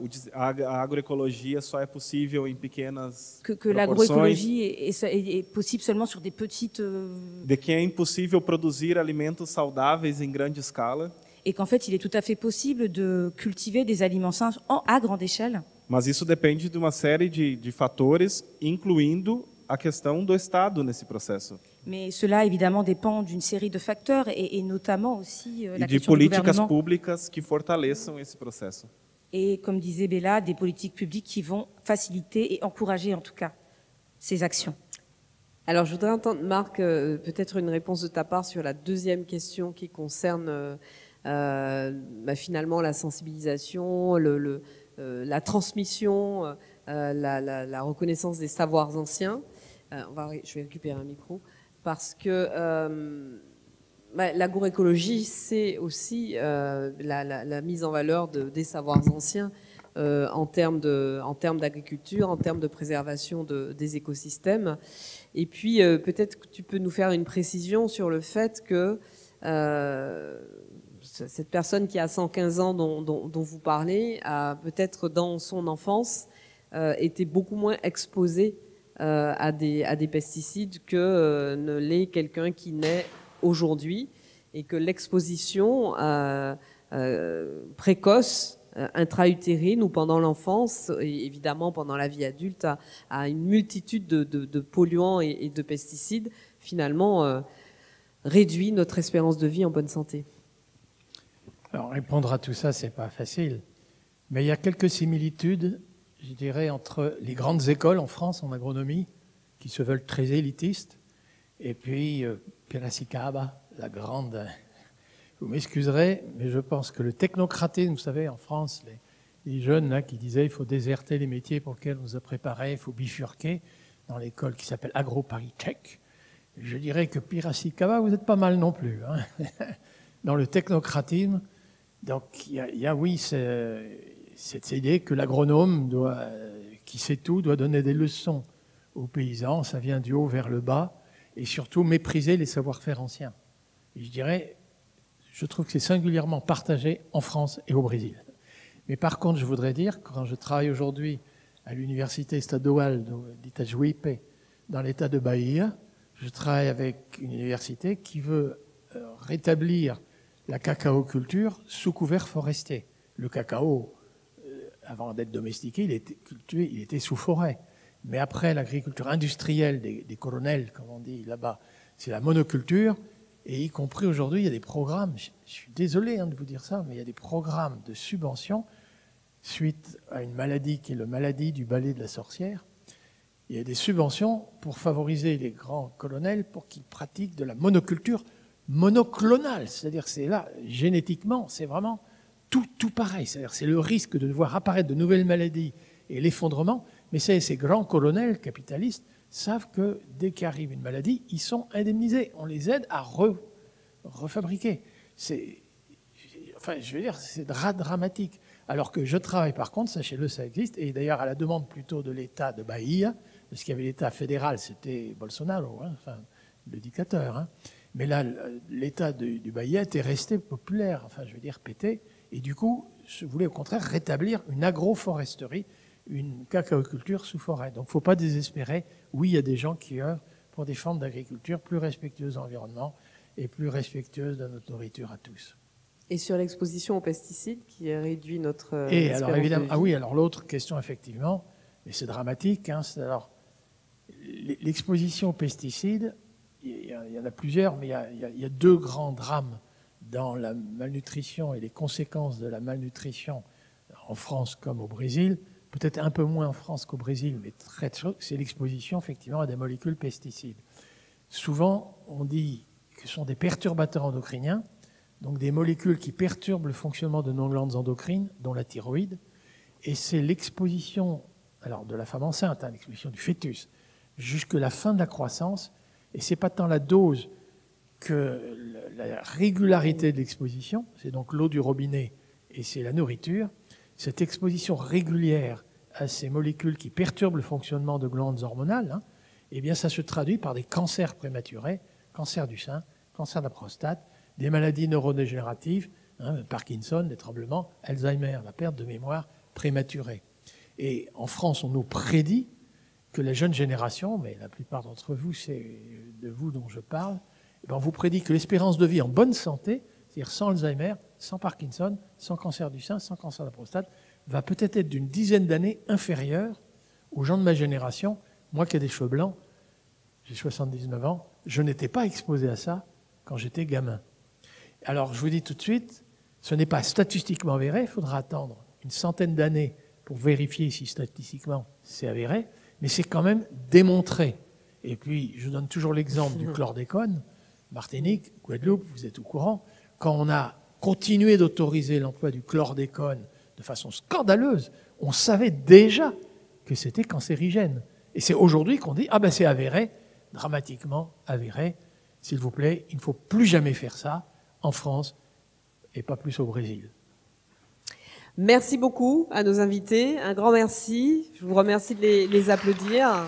agroecologia só é possível em pequenas que l'agroécologie est possible seulement sur des petites. De que é impossível produzir alimentos saudáveis em grande escala. Et qu'en fait, il est tout à fait possible de cultiver des aliments sains à grande échelle. Mas isso depende de uma série de fatores, incluindo a questão do Estado nesse processo. Mais cela, évidemment, dépend d'une série de facteurs et notamment aussi la de question du políticas gouvernement. públicas que fortaleçam esse processo. Et comme disait Béla, des politiques publiques qui vont faciliter et encourager en tout cas ces actions. Alors, je voudrais entendre, Marc, peut-être une réponse de ta part sur la deuxième question qui concerne finalement la sensibilisation, la transmission, la reconnaissance des savoirs anciens. Je vais récupérer un micro, parce que l'agroécologie, c'est aussi la mise en valeur des savoirs anciens en termes d'agriculture, en termes de préservation des écosystèmes. Et puis, peut-être que tu peux nous faire une précision sur le fait que cette personne qui a 115 ans dont vous parlez a peut-être dans son enfance été beaucoup moins exposée à des pesticides que ne l'est quelqu'un qui naît aujourd'hui, et que l'exposition précoce, intra-utérine ou pendant l'enfance, et évidemment pendant la vie adulte, à une multitude de polluants et de pesticides, finalement réduit notre espérance de vie en bonne santé. Alors, répondre à tout ça, c'est pas facile. Mais il y a quelques similitudes, je dirais, entre les grandes écoles en France en agronomie, qui se veulent très élitistes, et puis Piracicaba, la grande... Vous m'excuserez, mais je pense que le technocratisme, vous savez, en France, les jeunes là, qui disaient il faut déserter les métiers pour lesquels on nous a préparés, il faut bifurquer, dans l'école qui s'appelle Agro-Paris Tchèque, je dirais que Piracicaba, vous n'êtes pas mal non plus. Hein. Dans le technocratisme, donc il y a oui, cette idée que l'agronome qui sait tout, doit donner des leçons aux paysans, ça vient du haut vers le bas, et surtout mépriser les savoir-faire anciens. Et je dirais, je trouve que c'est singulièrement partagé en France et au Brésil. Mais par contre, je voudrais dire que quand je travaille aujourd'hui à l'université estadual d'Itajuipe, dans l'état de Bahia, je travaille avec une université qui veut rétablir la cacaoculture sous couvert forestier. Le cacao, avant d'être domestiqué, il était cultivé, il était sous forêt. Mais après, l'agriculture industrielle des colonels, comme on dit là-bas, c'est la monoculture. Et y compris aujourd'hui, il y a des programmes, je suis désolé de vous dire ça, mais il y a des programmes de subvention suite à une maladie qui est la maladie du balai de la sorcière. Il y a des subventions pour favoriser les grands colonels pour qu'ils pratiquent de la monoculture monoclonale. C'est-à-dire c'est là, génétiquement, c'est vraiment tout pareil. C'est-à-dire c'est le risque de voir apparaître de nouvelles maladies et l'effondrement. Mais ces grands colonels capitalistes savent que dès qu'arrive une maladie, ils sont indemnisés. On les aide à refabriquer. Enfin, je veux dire, c'est dramatique. Alors que je travaille par contre, sachez-le, ça existe, et d'ailleurs à la demande plutôt de l'État de Bahia, parce qu'il y avait l'État fédéral, c'était Bolsonaro, hein, enfin, le dictateur. Hein. Mais là, l'État du Bahia était resté populaire, enfin je veux dire pété, et du coup, je voulais au contraire rétablir une agroforesterie, une cacaoculture sous forêt. Donc il ne faut pas désespérer. Oui, il y a des gens qui œuvrent pour des formes d'agriculture plus respectueuses de l'environnement et plus respectueuses de notre nourriture à tous. Et sur l'exposition aux pesticides qui réduit notre... Et alors évidemment, ah oui, alors l'autre question effectivement, mais c'est dramatique, hein, alors l'exposition aux pesticides, il y en a plusieurs, mais il y a deux grands drames dans la malnutrition et les conséquences de la malnutrition en France comme au Brésil, peut-être un peu moins en France qu'au Brésil, mais très c'est l'exposition effectivement à des molécules pesticides. Souvent, on dit que ce sont des perturbateurs endocriniens, donc des molécules qui perturbent le fonctionnement de nos glandes endocrines, dont la thyroïde, et c'est l'exposition alors de la femme enceinte, hein, l'exposition du fœtus, jusque la fin de la croissance, et c'est pas tant la dose que la régularité de l'exposition, c'est donc l'eau du robinet et c'est la nourriture, cette exposition régulière à ces molécules qui perturbent le fonctionnement de glandes hormonales, hein, eh bien ça se traduit par des cancers prématurés, cancer du sein, cancer de la prostate, des maladies neurodégénératives, hein, Parkinson, des tremblements, Alzheimer, la perte de mémoire prématurée. Et en France, on nous prédit que la jeune génération, mais la plupart d'entre vous, c'est de vous dont je parle, on vous prédit que l'espérance de vie en bonne santé, c'est-à-dire sans Alzheimer, sans Parkinson, sans cancer du sein, sans cancer de la prostate, va peut-être être d'une dizaine d'années inférieure aux gens de ma génération. Moi qui ai des cheveux blancs, j'ai 79 ans, je n'étais pas exposé à ça quand j'étais gamin. Alors je vous dis tout de suite, ce n'est pas statistiquement avéré, il faudra attendre une centaine d'années pour vérifier si statistiquement c'est avéré, mais c'est quand même démontré. Et puis, je donne toujours l'exemple du chlordécone, Martinique, Guadeloupe, vous êtes au courant, quand on a continué d'autoriser l'emploi du chlordécone de façon scandaleuse, on savait déjà que c'était cancérigène. Et c'est aujourd'hui qu'on dit, ah ben c'est avéré, dramatiquement avéré, s'il vous plaît, il ne faut plus jamais faire ça en France et pas plus au Brésil. Merci beaucoup à nos invités, un grand merci. Je vous remercie de les applaudir.